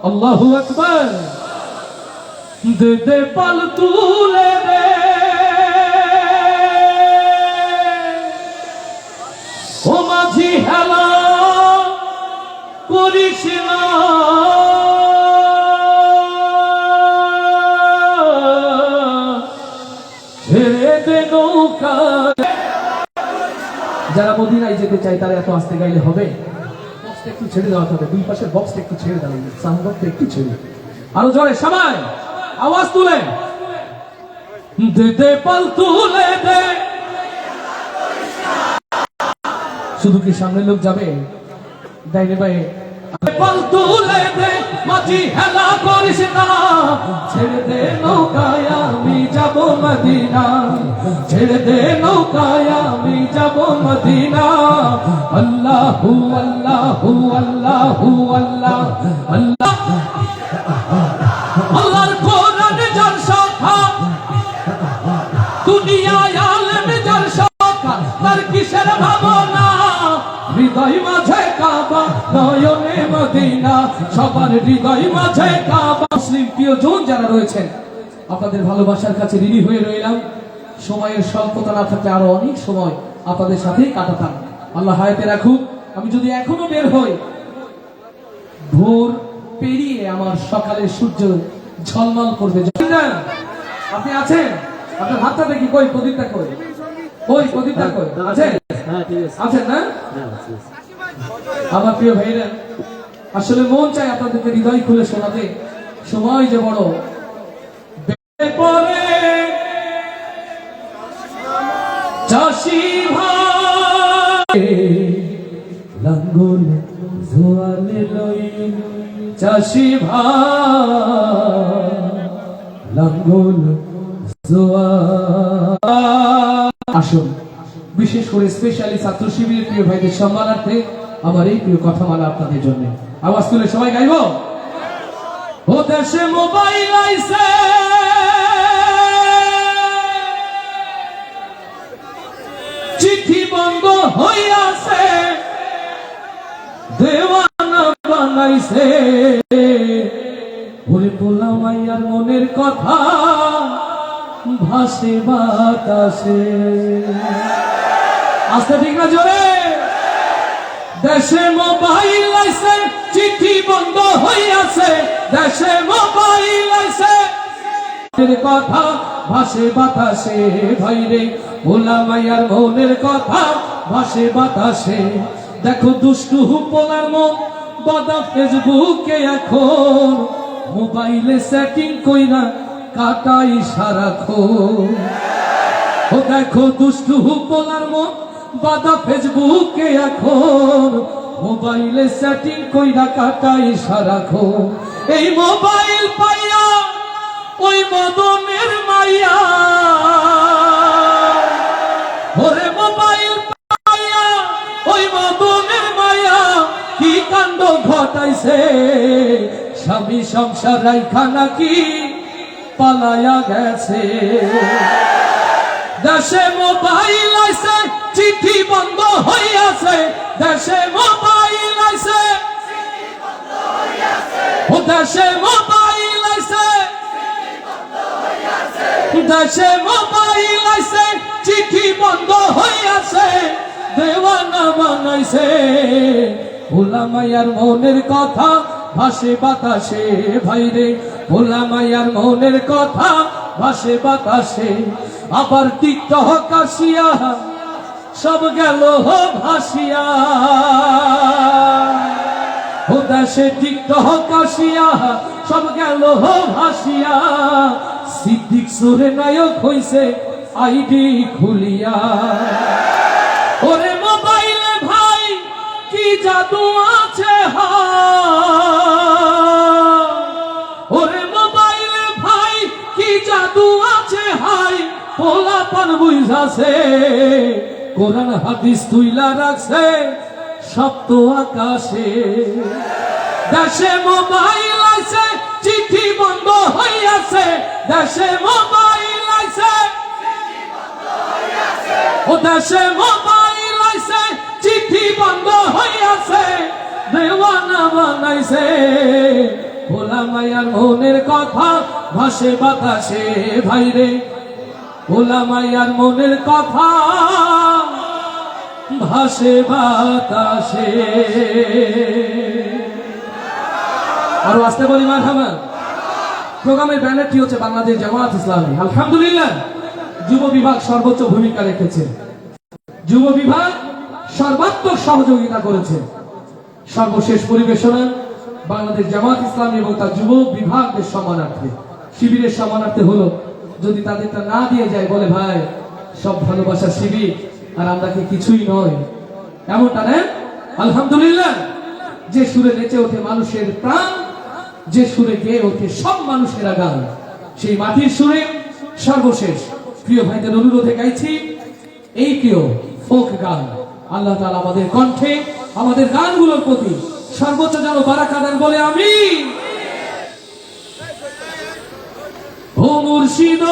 আল্লাহু আকবার। দে দে পাল তুলে দে, ও মাঝি হেলা করিস না, ছেড়ে দে নৌকা। যারা মদিনায় যেতে চায় তারা এত আস্তে গাইলে হবে? বক্সটা একটু ছেড়ে দেওয়া হবে, দুই পাশের বক্সটা একটু ছেড়ে দেওয়া হবে, সাউন্ড বক্সটা একটু ছেড়ে, আরো জোরে সবাই আওয়াজ তুলে। দে দে পাল তুলে দে। শুধু কি সামনে লোক যাবে? ডাইনে ভাই পাল তুলে দে, মাঝি হেলা করিস না, ছেড়ে দে নৌকায় আমি যাব মদিনা, ছেড়ে দে নৌকায় আমি যাব মদিনা। আল্লাহু আল্লাহু আল্লাহু আল্লাহ আল্লাহ। আল্লাহর কোরআন যার শাখা, দুনিয়ায় আলেম যার শাখা, তার কিসের ভাবনা? হৃদয় মাঝে কাবা, নয়নে মদিনা, সবার হৃদয় মাঝে কাবা। মুসলিম প্রিয়জন যারা রয়েছেন, আপনাদের ভালোবাসার কাছে ঋণী হয়ে রইলাম। সময়ের স্বল্পতা না থাকলে আরো অনেক সময় আপনাদের সাথেই কাটাতাম। আল্লাহ হায়াতে রাখুক। আমি যদি এখনো বের হই, ভোর পেরিয়ে আমার সকালের সূর্য ঝলমল করবে। আপনি আছেন? আপনার হাতটা দেখি, কই প্রদীপটা কই? কই প্রদীপটা কই? আছেন? আছেন না? আমার প্রিয় ভাইরা, আসলে মন চাই আপনাদেরকে হৃদয় খুলে শোনাতে। সময় যে বড় পরে চাষি ভাই লাঙ্গল জোয়ালে লই চাষি ভাই লাঙ্গল আসুন বিশেষ করে স্পেশালি ছাত্র শিবিরের প্রিয় ভাইদের সম্মানার্থে আমার এই প্রিয় কথামালা আপনাদের জন্য আওয়াজ তুলে সবাই গাইব ও দেশে মোবাইল আইছে চিঠি বন্ধ হইয়াছে দেওয়ানা বানাইছে ওরে পোলা মাইয়ার মনের কথা ভাসে বাতাসে আস্তে ঠিক না জোরে দেশে মোবাইল আইছে চিঠি বন্ধ হইয়াছে দেশে মোবাইল আইছে কথা ভাসে বাতাসে ভাইরে ভোলা মাইয়ার মনের কথা ভাসে বাতাসে দেখো দুষ্টু পোলার মন বাদা ফেসবুকে এখন মোবাইলে সেটিং কইরা কাটাই সারাক্ষণ ও দেখো দুষ্টু পোলার মন বাদা ফেসবুকে এখন মোবাইলে সেটিং কইরা কাটাই সারাক্ষণ এই মোবাইল পাইয়া ওই মদনের মাইয়া ওরে মোবাইল পাইয়া ওই মদনের মাইয়া কি কাণ্ড ঘটাইছে স্বামী সংসার রাইখা নাকি পালায়া গেছে দেশে মোবাইল আইছে চিঠি বন্ধ হইয়াছে দেশে মোবাইল আইছে ও দেশে মোবাইল আইছে দেশে মোবাইল আইছে চিঠি বন্ধ হইয়াছে দেওয়ানা বানাইছে ভোলা মাইয়ার মনের কথা ভাসে বাতাসে ভাইরে ভোলা মাইয়ার মনের কথা ভাসে বাতাসে আবার টিকটক আসিয়া সব গেল ভাসিয়া ও দেশে টিকটক আসিয়া সব গেল ভাসিয়া সিদ্দিক সুরে নায়ক হইছে আইডি খুলিয়া ওরে মোবাইলে ভাই কি জাদু আছে ওরে মোবাইলে ভাই কি জাদু আছে হাই পোলা পান বুঝাছে কোরআন হাদিস তুইলা রাখছে সপ্ত আকাশে দেশে মোবাইল আছে চিঠি বন্ধ হইয়াছে দেশে মোবাইল আছে ও দেশে মোবাইল আছে চিঠি বন্ধ হইয়াছে দেওয়ানা বানাইছে ভোলা মাইয়ার মনের কথা ভাসে বাতাসে ভাইরে ভোলা মাইয়ার মনের কথা ভাসে বাতাসে আরো আসতে বলি মারহাবা প্রোগ্রামের ব্যানারটি হচ্ছে বাংলাদেশ জামায়াত ইসলামী আলহামদুলিল্লাহ যুব বিভাগ সর্বোচ্চ ভূমিকা রেখেছে যুব বিভাগ সর্বাত্মক সহযোগিতা করেছে সর্বশেষ পরিবেশনা বাংলাদেশ জামায়াত ইসলামী এবং তার যুব বিভাগের সম্মানার্থে শিবিরের সম্মানার্থে হলো যদি তাদেরটা না দিয়ে যায় বলে ভাই সব ভালোবাসা শিবির আর আমরা কি কিছুই নয় এমনটা না আলহামদুলিল্লাহ যে সুরে নেচে ওঠে মানুষের প্রাণ যে সুরে গেয়ে ওঠে সব মানুষেরা গান সেই মাটির সুরে সর্বশেষ প্রিয় ভাইদের অনুরোধে গাইছি এই প্রিয় ফোক গান আল্লাহ তাআলা আমাদের কণ্ঠে আমাদের গানগুলোর প্রতি সর্বোচ্চ যেন বারাকা দেন বলে আমি ও মুর্শিদ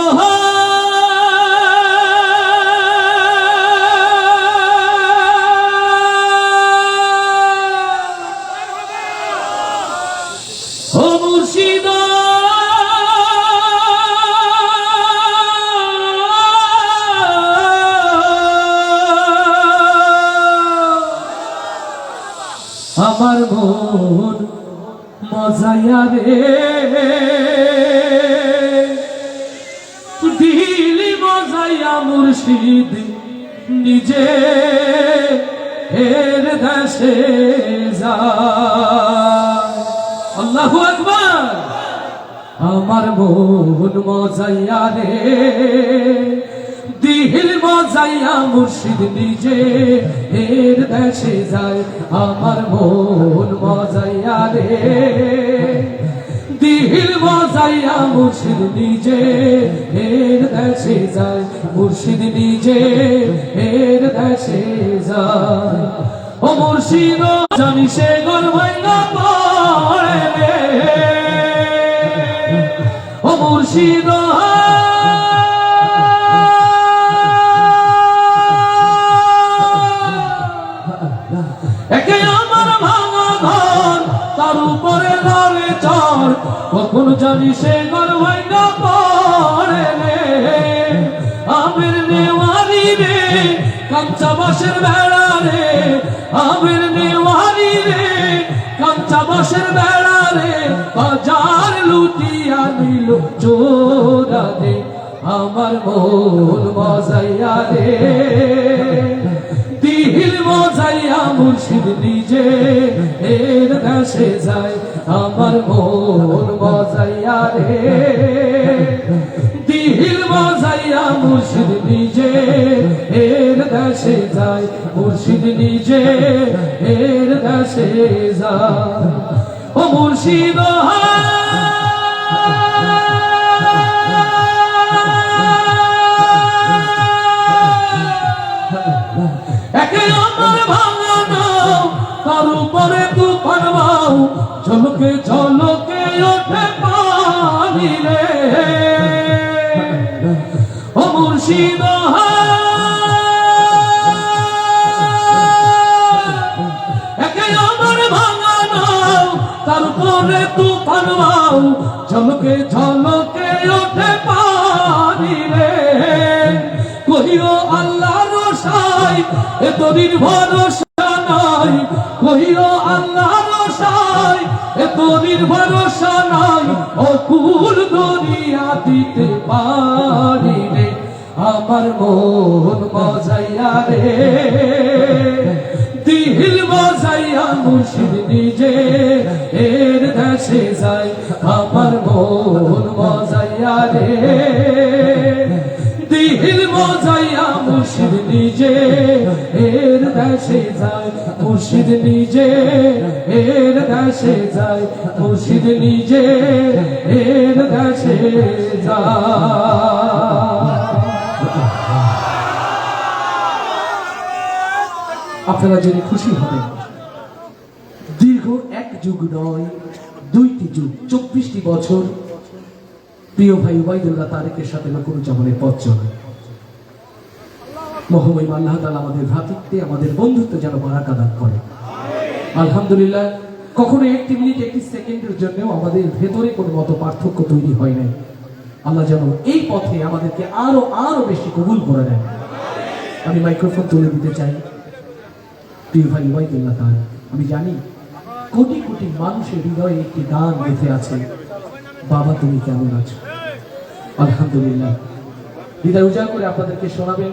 ও মুর্শিদ আমার মন মজায়া রে দিলি মজায়া মুর্শিদ নিজে এর দেশে যায় আল্লাহু আকবার আমার মন মজায়া রে দিল মজাইয়া মুর্শিদ নিজে এর দেশে যায় আমার মন মজাইয়া রে দিল মজাইয়া মুর্শিদ নিজে এর দেশে যায় মুর্শিদ নিজে এর দেশে যায় ও মুর্শিদ জানি সে গর্বাইয়া পড়ে রে ও মুর্শিদ একে আমার ভাঙা ঘর তার উপরে লড়ে চর কখন জানি সে গর্বাইয়া পড়ে রে আমের নেওয়ারি রে কাঞ্চা বাঁশের বেড়া রে আমের নেওয়ারি রে কাঞ্চা বাঁশের বেড়া রে বাজার লুটিয়া নিল চোরা রে আমার মন মজাইয়া রে দিল মজাইয়া মুর্শিদ নিজে এর দেশে যায় আমার মন মজাইয়া রে দিল মজাইয়া মুর্শিদ নিজে এর দেশে যায় মুর্শিদ নিজে এর দেশে যায় ও মুর্শিদ একে আমার ভাঙা নাও তার উপরে তুফান বাউ ঝলকে ঝলকে ওঠে পানি রে ও মুর্শিদ একে আমার ভাঙা নাও তার উপরে তুফান বাউ ঝলকে ঝলকে ওঠে পানি রে কহিও আল্লাহ রসাই এতদিন ভরসা নাই কহিও আল্লাহ রসাই এতদিন ভরসা নাই অকুল দরিয়া দিতে পারি রে আমার মন মজাইয়া রে দিল মজাইয়া মুর্শিদ নিজে এর দেশে যায় আমার মন মজাইয়া রে দিল মজাইয়া মুর্শিদ নিজে এর দেশে যায় মুর্শিদ নিজে এর দেশে যায় মুর্শিদ নিজে এর দেশে যায় আপনারা জেনে খুশি হবেন দীর্ঘ এক যুগ নয় 2টি যুগ 24টি বছর প্রিয় ভাই ওবাইদুল্লাহ তারেকের সাথে নকুরুজ্জামানের পথ চলে মহামহিম আল্লাহ তাআলা আমাদের ভ্রাতৃত্বে আমাদের বন্ধুত্ব যেন বারাকা দান করে আলহামদুলিল্লাহ কখনো 1 মিনিট 1 সেকেন্ডের জন্যও আমাদের ভেতরে কোনো মত পার্থক্য তৈরি হয় নাই আল্লাহ যেন এই পথে আমাদেরকে আরো আরো বেশি কবুল করে নেন আমি মাইক্রোফোন তুলে দিতে চাই প্রিয় ভাই ওবাইদুল্লাহ তারেক আমি জানি কোটি কোটি মানুষের হৃদয়ে একটি গান গেঁথে আছে বাবা তুমি কেমন আছো আলহামদুলিল্লাহ হৃদয় উজাড় করে আপনাদেরকে শোনাবেন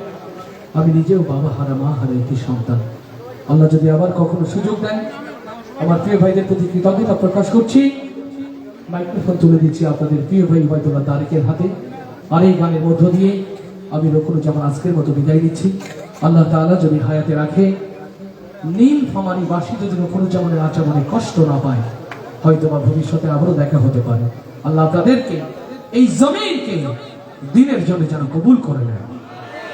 আমি নিজেও বাবা হারা মা হারা একটি সন্তান আল্লাহ যদি আবার কখনো সুযোগ দেন আমার প্রিয় ভাইদের প্রতি কৃতজ্ঞতা প্রকাশ করছি মাইক্রোফোন তুলে দিচ্ছি আপনাদের প্রিয় ভাই ওবাইদুল্লাহ তারেকের হাতে আর এই গানের মধ্য দিয়ে আমি নকুরুজ্জামান আজকের মতো বিদায় নিচ্ছি আল্লাহ তাআলা যদি হায়াতে রাখে নীল ফামারি বাসী যদি নকুরুজ্জামানের আচরণে কষ্ট না পায় হয়তো বা ভবিষ্যতে আবারও দেখা হতে পারে আল্লাহ আপনাদেরকে এই জমিনকে দিনের জন্য যেন কবুল করে নেয়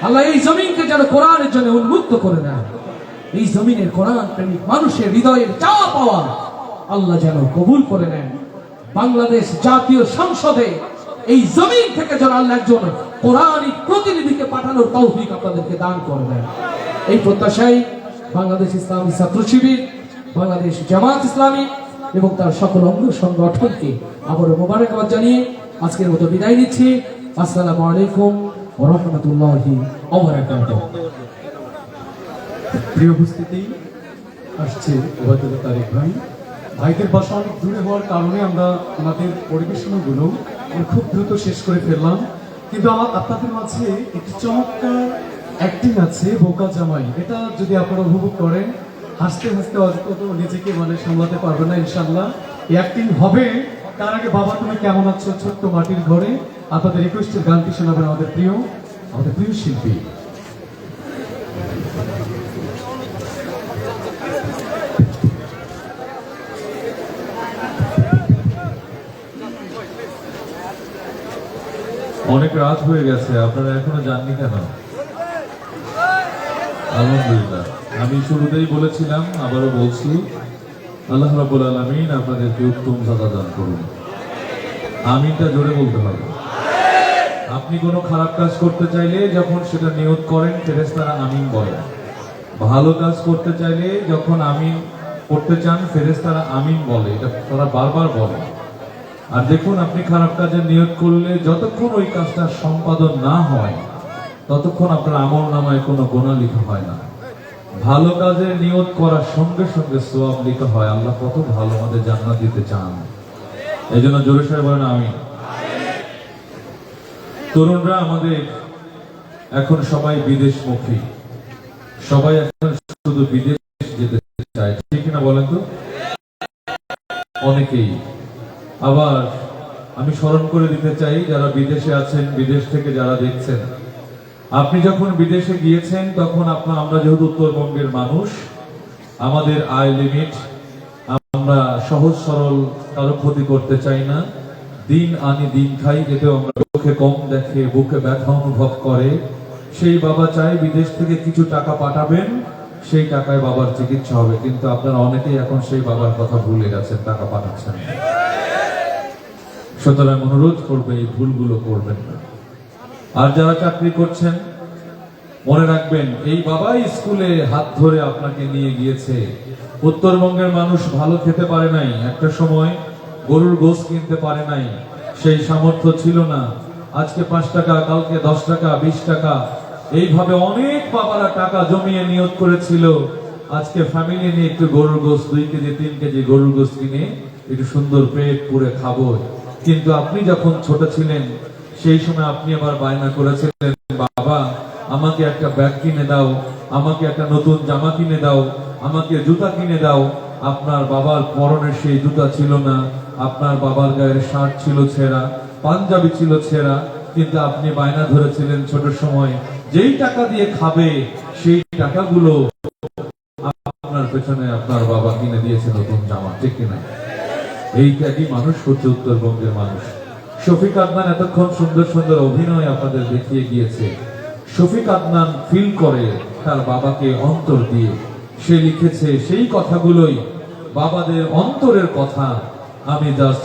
আল্লাহ এই জমিনকে যেন কোরআনের জন্য উন্মুক্ত করে নেয় এই জমিনের কোরআন প্রেমিক মানুষের হৃদয়ের চাওয়া পাওয়া আল্লাহ যেন কবুল করে নেন বাংলাদেশ জাতীয় সংসদে এই জমিন থেকে যেন আল্লাহ একজন কোরআনিক প্রতিনিধিকে পাঠানোর তৌফিক আপনাদেরকে দান করে দেন এই প্রত্যাশায় বাংলাদেশ ইসলামী ছাত্র শিবির বাংলাদেশ জামাত ইসলামী এবং তার সকল অঙ্গ সংগঠনকে আবারও মোবারকবাদ জানিয়ে আজকের মতো বিদায় নিচ্ছি আসসালামু আলাইকুম ওয়া রাহমাতুল্লাহি ওয়া বারাকাতুহু প্রিয় উপস্থিতি আসছে ওবাইদুল্লাহ তারেক ভাই ভাইদের বাসা অনেক দূরে হওয়ার কারণে আমরা আমাদের পরিবেশনাগুলো খুব দ্রুত শেষ করে ফেললাম কিন্তু আমার আপনাদের মাঝে একটি চমৎকার অ্যাক্টিং আছে বোকা জামাই এটা যদি আপনারা উপভোগ করেন হাসতে হাসতে অযথা নিজেকে মানে সামলাতে পারবে না ইনশাআল্লাহ এই অ্যাক্টিং হবে তার আগে বাবা তুমি কেমন আছো ছোট্ট মাটির ঘরে আপনাদের রিকোয়েস্টের গানটি শোনাবেন আমাদের প্রিয় আমাদের প্রিয় শিল্পী। অনেক রাত হয়ে গেছে, আপনারা এখনো যাননি কেন? আলহামদুলিল্লাহ, আমি শুরুতেই বলেছিলাম, আবারও বলছি, আল্লাহ রাব্বুল আলামিন আপনাদেরকে উত্তম সাজা দান করুন। আমিনটা জোরে বলতে হবে। আপনি কোনো খারাপ কাজ করতে চাইলে যখন সেটা নিয়ত করেন, ফেরেশতারা আমিন বলেন। ভালো কাজ করতে চাইলে যখন আমিন করতে চান, ফেরেশতারা আমিন বলে, এটা তারা বারবার বলে। আর দেখুন, আপনি খারাপ কাজের নিয়ত করলে যতক্ষণ ওই কাজটা সম্পাদন না হয় ততক্ষণ আপনার আমল নামায় কোনো গুনাহ লেখা হয় না। ভালো কাজের নিয়ত করার সঙ্গে সঙ্গে সওয়াব লেখা হয়। আল্লাহ কত ভালো, আমাদের জান্নাত দিতে চান। এই জন্য জোরে সরে বলেন আমিন। তরুণরা আমাদের এখন সবাই বিদেশমুখী, সবাই এখন শুধু বিদেশ যেতে চায়, ঠিক না বলেন তো? অনেকেই। আবার আমি স্মরণ করে দিতে চাই, যারা বিদেশে আছেন, বিদেশ থেকে যারা দেখছেন, আপনি যখন বিদেশে গিয়েছেন তখন আমরা যেহেতু উত্তরবঙ্গের মানুষ, আমাদের আয় লিমিট, আমরা সহজ সরল কারো ক্ষতি করতে চাই না। দিন আনি দিন খাই, এতেও আমরা চোখে কম দেখে, বুকে ব্যথা অনুভব করে। সেই বাবা চাই বিদেশ থেকে কিছু টাকা পাঠাবেন, সেই টাকায় বাবার চিকিৎসা হবে। কিন্তু আপনারা অনেকেই এখন সেই বাবার কথা ভুলে গেছেন, টাকা পাঠাচ্ছেন। সুতরাং অনুরোধ করবে, এই ভুলগুলো করবেন না। আর যারা চাকরি করছেন, মনে রাখবেন, এই বাবাই স্কুলে হাত ধরে আপনাকে নিয়ে গিয়েছে। উত্তরবঙ্গের মানুষ ভালো খেতে পারে নাই, একটা সময় গরুর গোশত কিনতে পারে নাই, সেই সামর্থ্য ছিল না। আজকে 5 টাকা, কালকে 10 টাকা, 20 টাকা, এইভাবে অনেক বাবারা টাকা জমিয়ে নিয়ত করেছিল আজকে ফ্যামিলি নিয়ে একটু গরুর গোশত, 2 কেজি 3 কেজি গরুর গোশত কিনে একটু সুন্দর পেট পুরে খাবো। কিন্তু আপনি যখন ছোট ছিলেন, সেই সময় আপনি আবার বায়না করেছিলেন, বাবা আমাকে একটা ব্যাগ কিনে দাও, আমাকে একটা নতুন জামা কিনে দাও, আমাকে জুতা কিনে দাও। আপনার বাবার পরনে সেই জুতা ছিল না, আপনার বাবার গায়ের শার্ট ছিল ছেঁড়া, পাঞ্জাবি ছিল ছেঁড়া, কিন্তু আপনি বায়না ধরেছিলেন ছোট সময়, যেই টাকা দিয়ে খাবে সেই টাকাগুলো আপনার পেছনে আপনার বাবা কিনে দিয়েছে নতুন জামা, ঠিক কিনা? এই ত্যাগী মানুষ হচ্ছে উত্তরবঙ্গের মানুষ। শফিক আদনান এতক্ষণ সুন্দর সুন্দর অভিনয় আপনাদের দেখিয়ে গিয়েছে। শফিক আদনান ফিল করে তার বাবাকে অন্তর দিয়ে, সে লিখেছে সেই কথাগুলোই, বাবাদের অন্তরের কথা। আমি জাস্ট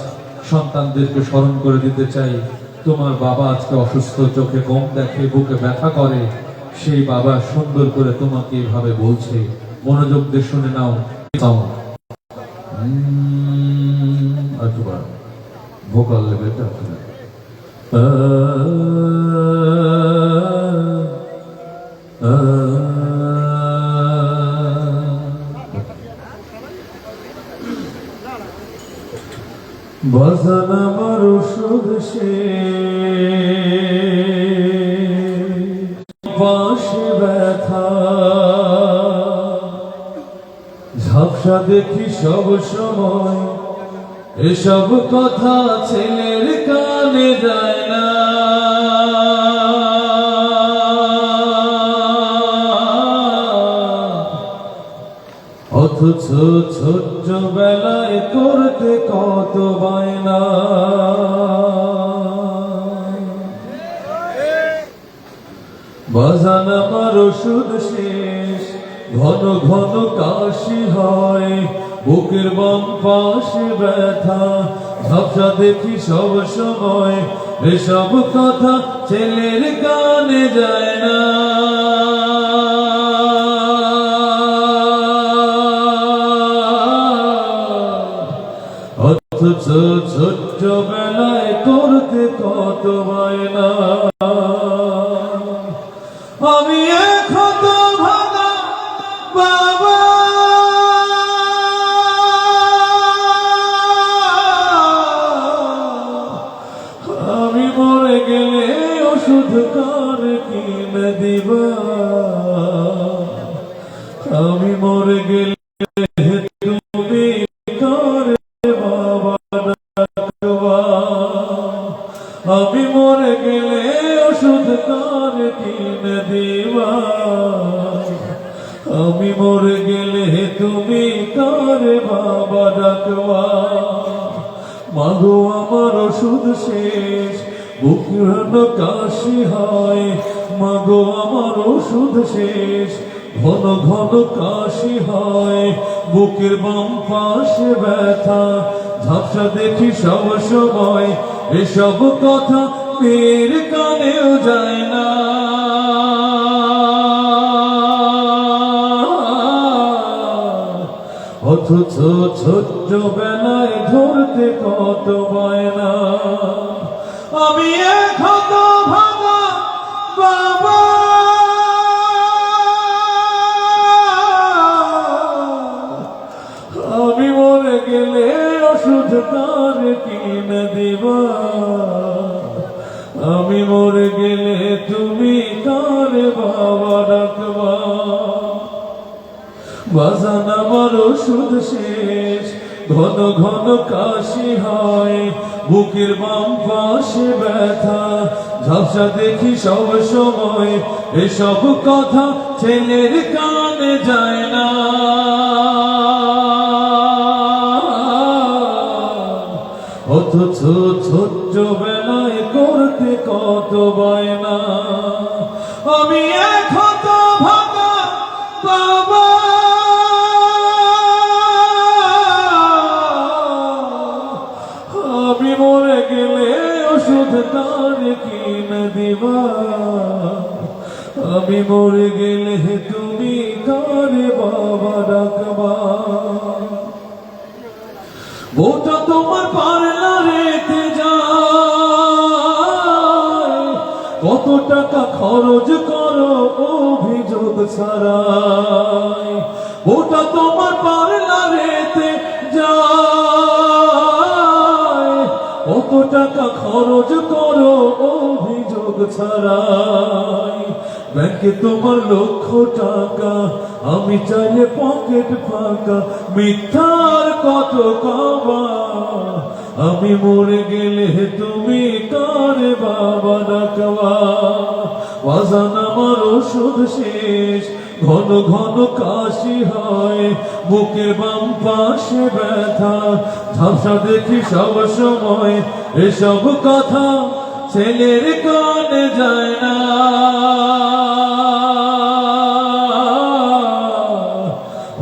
সন্তানদেরকে স্মরণ করে দিতে চাই, তোমার বাবা আজকে অসুস্থ, চোখে কম দেখে, বুকে ব্যথা করে, সেই বাবা সুন্দর করে তোমাকে এভাবে বলছে, মনোযোগ দিয়ে শুনে নাও। ভোকাল লেভেলটা বাজান আমার ওষুধ সে পাশে ব্যথা, ঝাপসা দেখি সব সময়, এসব কথা ছেলের কানে যায় না। অথচ ছোট্ট বেলায় করতে কত বায়না, বাজান আমার ওষুধ শেষ, ঘন ঘন কাশি হয়, বুকের বাম পাশে ব্যথা, ঝাপসা দেখি সব সময়, এসব কথা ছেলের কানে যায় না। অথচ ছোট্ট বেলায় করতে কত বায়না। আমি ক্ষত ভাঙা বাবা, আমি মরে গেলে ওষুধ কার কিনে দিবা, আমি মরে গেলে তুমি কার বাবা ডাকবা, আমি মরে গেলে ওষুধ কার আমি মরে গেলে তুমি কারে বাবা ডাকবা, মাগো আমার ওষুধ শেষ বুকের কাশি হয়, মাগো আমার ওষুধ শেষ ঘন ঘন কাশি হয়, বুকের বাম পাশে ব্যথা ঝাপসা দেখি সব সময়, এসব কথা মেয়ের কানেও যায় না। অথচ ছোট্ট বেলায় ধরতে কত বায়না, আমি এক হত ভাঙা বাবা, আমি মরে গেলে ওষুধ কার কিনে দিবা, আমি মরে গেলে তুমি কার বাবা ডাকবা, বাজান আমার ওষুধ শেষ ঘন ঘন কাশি হয়, বুকের বাম পাশে ব্যথা ঝাপসা দেখি সব সময়, এসব কথা ছেলের কানে যায় না। অথচ ছোট্ট বেলায় করতে কত বায়না, আমি এক হত ভাঙা বাবা, আমি মরে গেলে ওষুধ কার কিনে দিবা, আমি মরে গেলে তুমি কারে বাবা ডাকবা, বউটা তোমার পার্লারেতে যায়, কত টাকা খরচ করো অভিযোগ ছাড়াই, বউটা তোমার পার্লারেতে যায়, কত টাকা খরচ করো অভিযোগ ছাড়াই, ব্যাংকে তোমার লক্ষ টাকা, আমি চাইলে পকেট ফাঁকা, মিথ্যার কত কবা, আমি মরে গেলে তুমি কারে বাবা ডাকবা, বাজান আমার ওষুধ শেষ ঘন ঘন কাশি হয়, বুকের বাম পাশে ব্যথা ঝাপসা দেখি সব সময়, এসব কথা ছেলের কানে যায় না।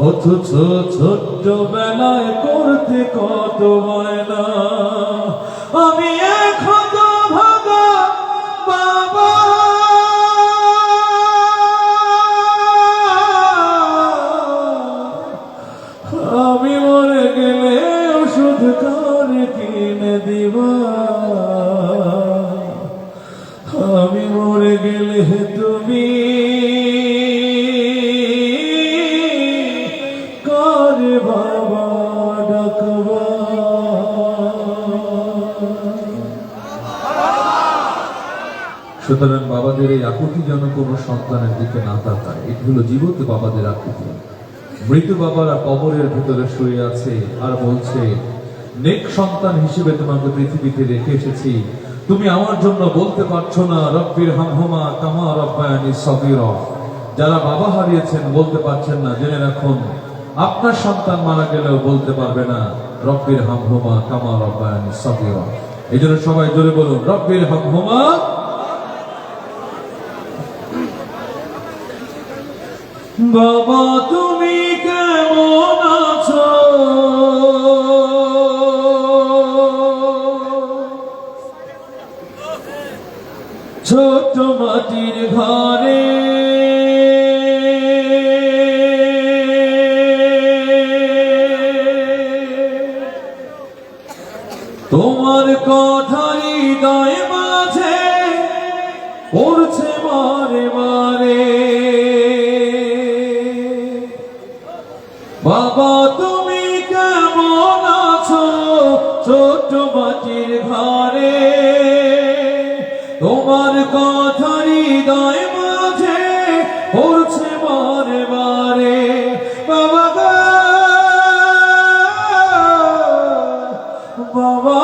অথচ ছোট্ট বেলায় করতে কত বায়না, আমি এক হত ভাঙা বাবা, আমি মরে গেলে ওষুধ কার কিনে দিবা, আমি মরে গেলে তুমি কারে বাবা ডাকবা। সুতরাং বাবাদের এই আকুতি যেন কোনো সন্তানের দিকে না তাকায়, এটি হলো জীবিত বাবাদের আকুতি। মৃত বাবারা কবরের ভিতরে শুয়ে আছে আর বলছে, নেক সন্তান হিসেবে তোমাকে পৃথিবীতে রেখে এসেছি, তুমি আমার জন্য বলতে পারছো না রব্বির হামহুমা কামা রব্বায়ানি সগীরা। যারা বাবা হারিয়েছেন বলতে পারছেন না, জেনে রাখুন আপনার সন্তান মারা গেলেও বলতে পারবে না রব্বির হামহুমা কামা রব্বায়ানি সগীরা। এই জন্য সবাই জোরে বলুন রব্বির হামহুমা। বাবা তুমি কেমন আছো, ছোট মাটির ঘরে তোমার কথা হৃদয় মাঝে পড়ছে মারে মারে, বাবা তুমি কেমন আছো, ছোট মাটির ঘরে তোমার কথা হৃদয় মাঝে পড়ছে বারে বারে, বাবা গো বাবা,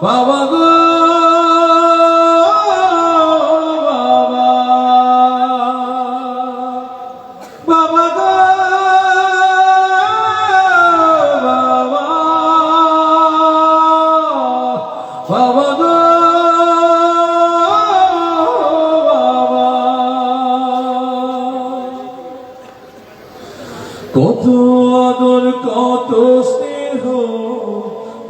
বাবা গো বাবা, কত আদর কত স্নেহ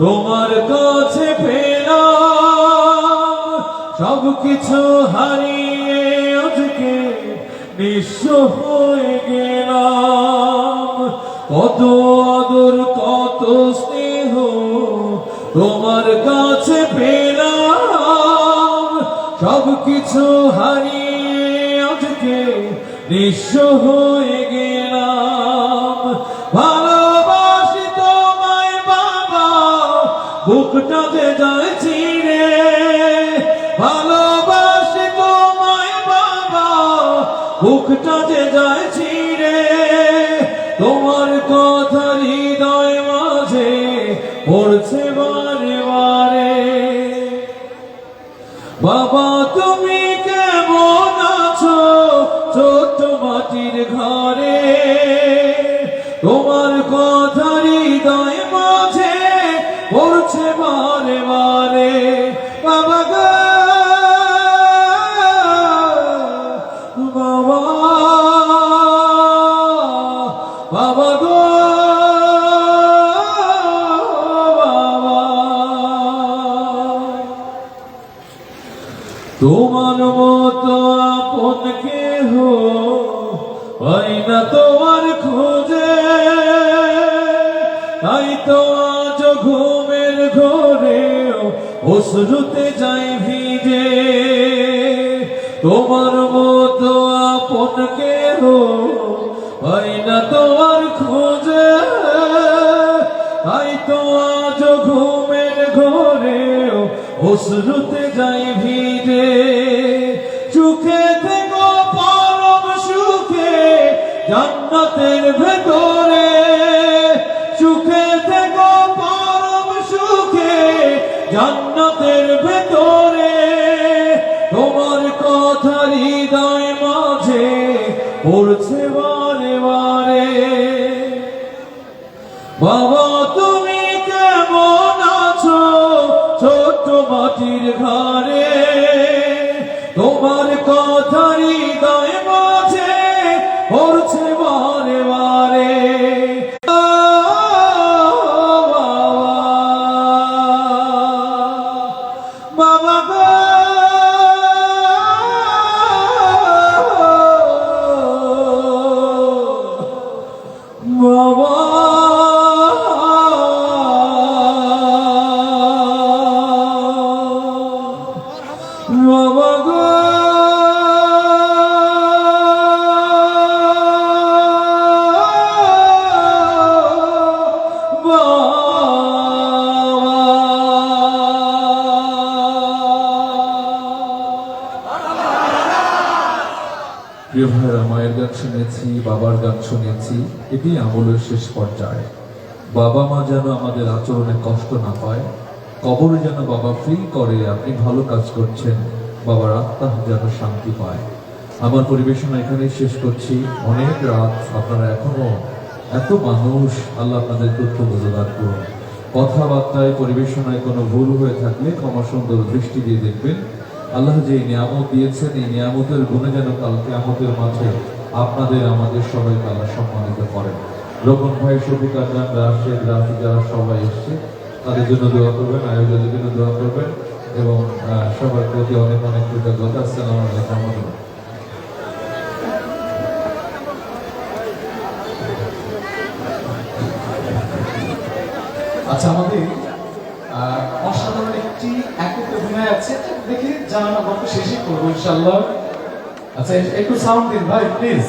তোমার কাছে পেলাম, সবকিছু হারিয়ে আজকে নিঃস্ব হয়ে গেলাম। কত আদর কত স্নেহ তোমার কাছে পেলাম, সবকিছু হারিয়ে আজকে নিঃস্ব হয়ে গেলাম। ভালোবাসি তোমায় বাবা, বুকটা যে যায় ছিঁড়ে, ভালোবাসি তোমায় বাবা, বুকটা যে যায় ছিঁড়ে। তোমার কথা হৃদয় মাঝে পড়ছে বারে বারে। বাবা তুমি কেমন আছো ছোট্ট মাটির ঘরে, তোমার কথা হৃদয় মাঝে পড়ছে বারে বারে। বাবা গো বাবা, বাবা গো বাবা, তোমার মতো আপন কেহ পাই না তোমার খোঁজে, তাই তো আজ ঘুমের ঘরে অশ্রুতে যাই ভিজে। তোমার মতো আপন কেহ পাই না তোমার খোঁজে, তাই তো আজ ঘুমের ঘরে অশ্রুতে যাই ভিজে। সুখে থেকো পরম সুখে জান্নাতের ভেতরে, সুখে থেকো পরম সুখে জান্নাতের ভেতরে। তোমার কথা হৃদয় মাঝে পড়ছে বারে বারে। বাবা তুমি কেমন আছো ছোট্ট মাটির ঘরে, তোমার কথা হৃদয় মাঝে পড়ছে বারে বারে। বাবা গো বাবা, বাবা গো প্রিয় ভাইরা, মায়ের গান শুনেছি, বাবার গান শুনেছি, এটি আমলের শেষ পর্যায়ে। বাবা মা যেন আমাদের আচরণে কষ্ট না পায়, কবরে যেন বাবা ফিল করে আপনি ভালো কাজ করছেন, বাবার আত্মা যেন শান্তি পায়। আমার পরিবেশনা এখানে শেষ করছি। অনেক রাত, আপনারা এখনো এত মানুষ, আল্লাহ আপনাদেরকে উত্তম দান করুন। কথাবার্তায় পরিবেশনায় কোনো ভুল হয়ে থাকলে ক্ষমা সুন্দর দৃষ্টি দিয়ে দেখবেন। আল্লাহ যে নিয়ামত দিয়েছেন, এই নিয়ামতের গুণে যেন কালকে আমাদের মাঝে আপনাদের আমাদের সবাইকে আল্লাহ সম্মানিত করেন। রোকন ভাই, শফিক আজান, রাশেদ, রাফি, যারা সবাই এসছে তাদের জন্য দোয়া করবেন, আয়োজনের জন্য দোয়া করবেন এবং সবার প্রতি অনেক অনেক কৃতজ্ঞতা। আসসালামু আলাইকুম। আচ্ছা, আমাদের অসাধারণ একটি একক অভিনয় আছে, দেখি জানানো গল্প শেষই করবো ইনশাল্লাহ। আচ্ছা, একটু সাউন্ড দিন ভাই প্লিজ।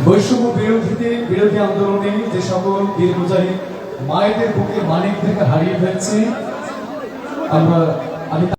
বৈষম্য বিরোধী আন্দোলনে যে সকল বীর মুজাহিদ মায়েদের বুকে মানিক থেকে হারিয়ে ফেলছি, আমি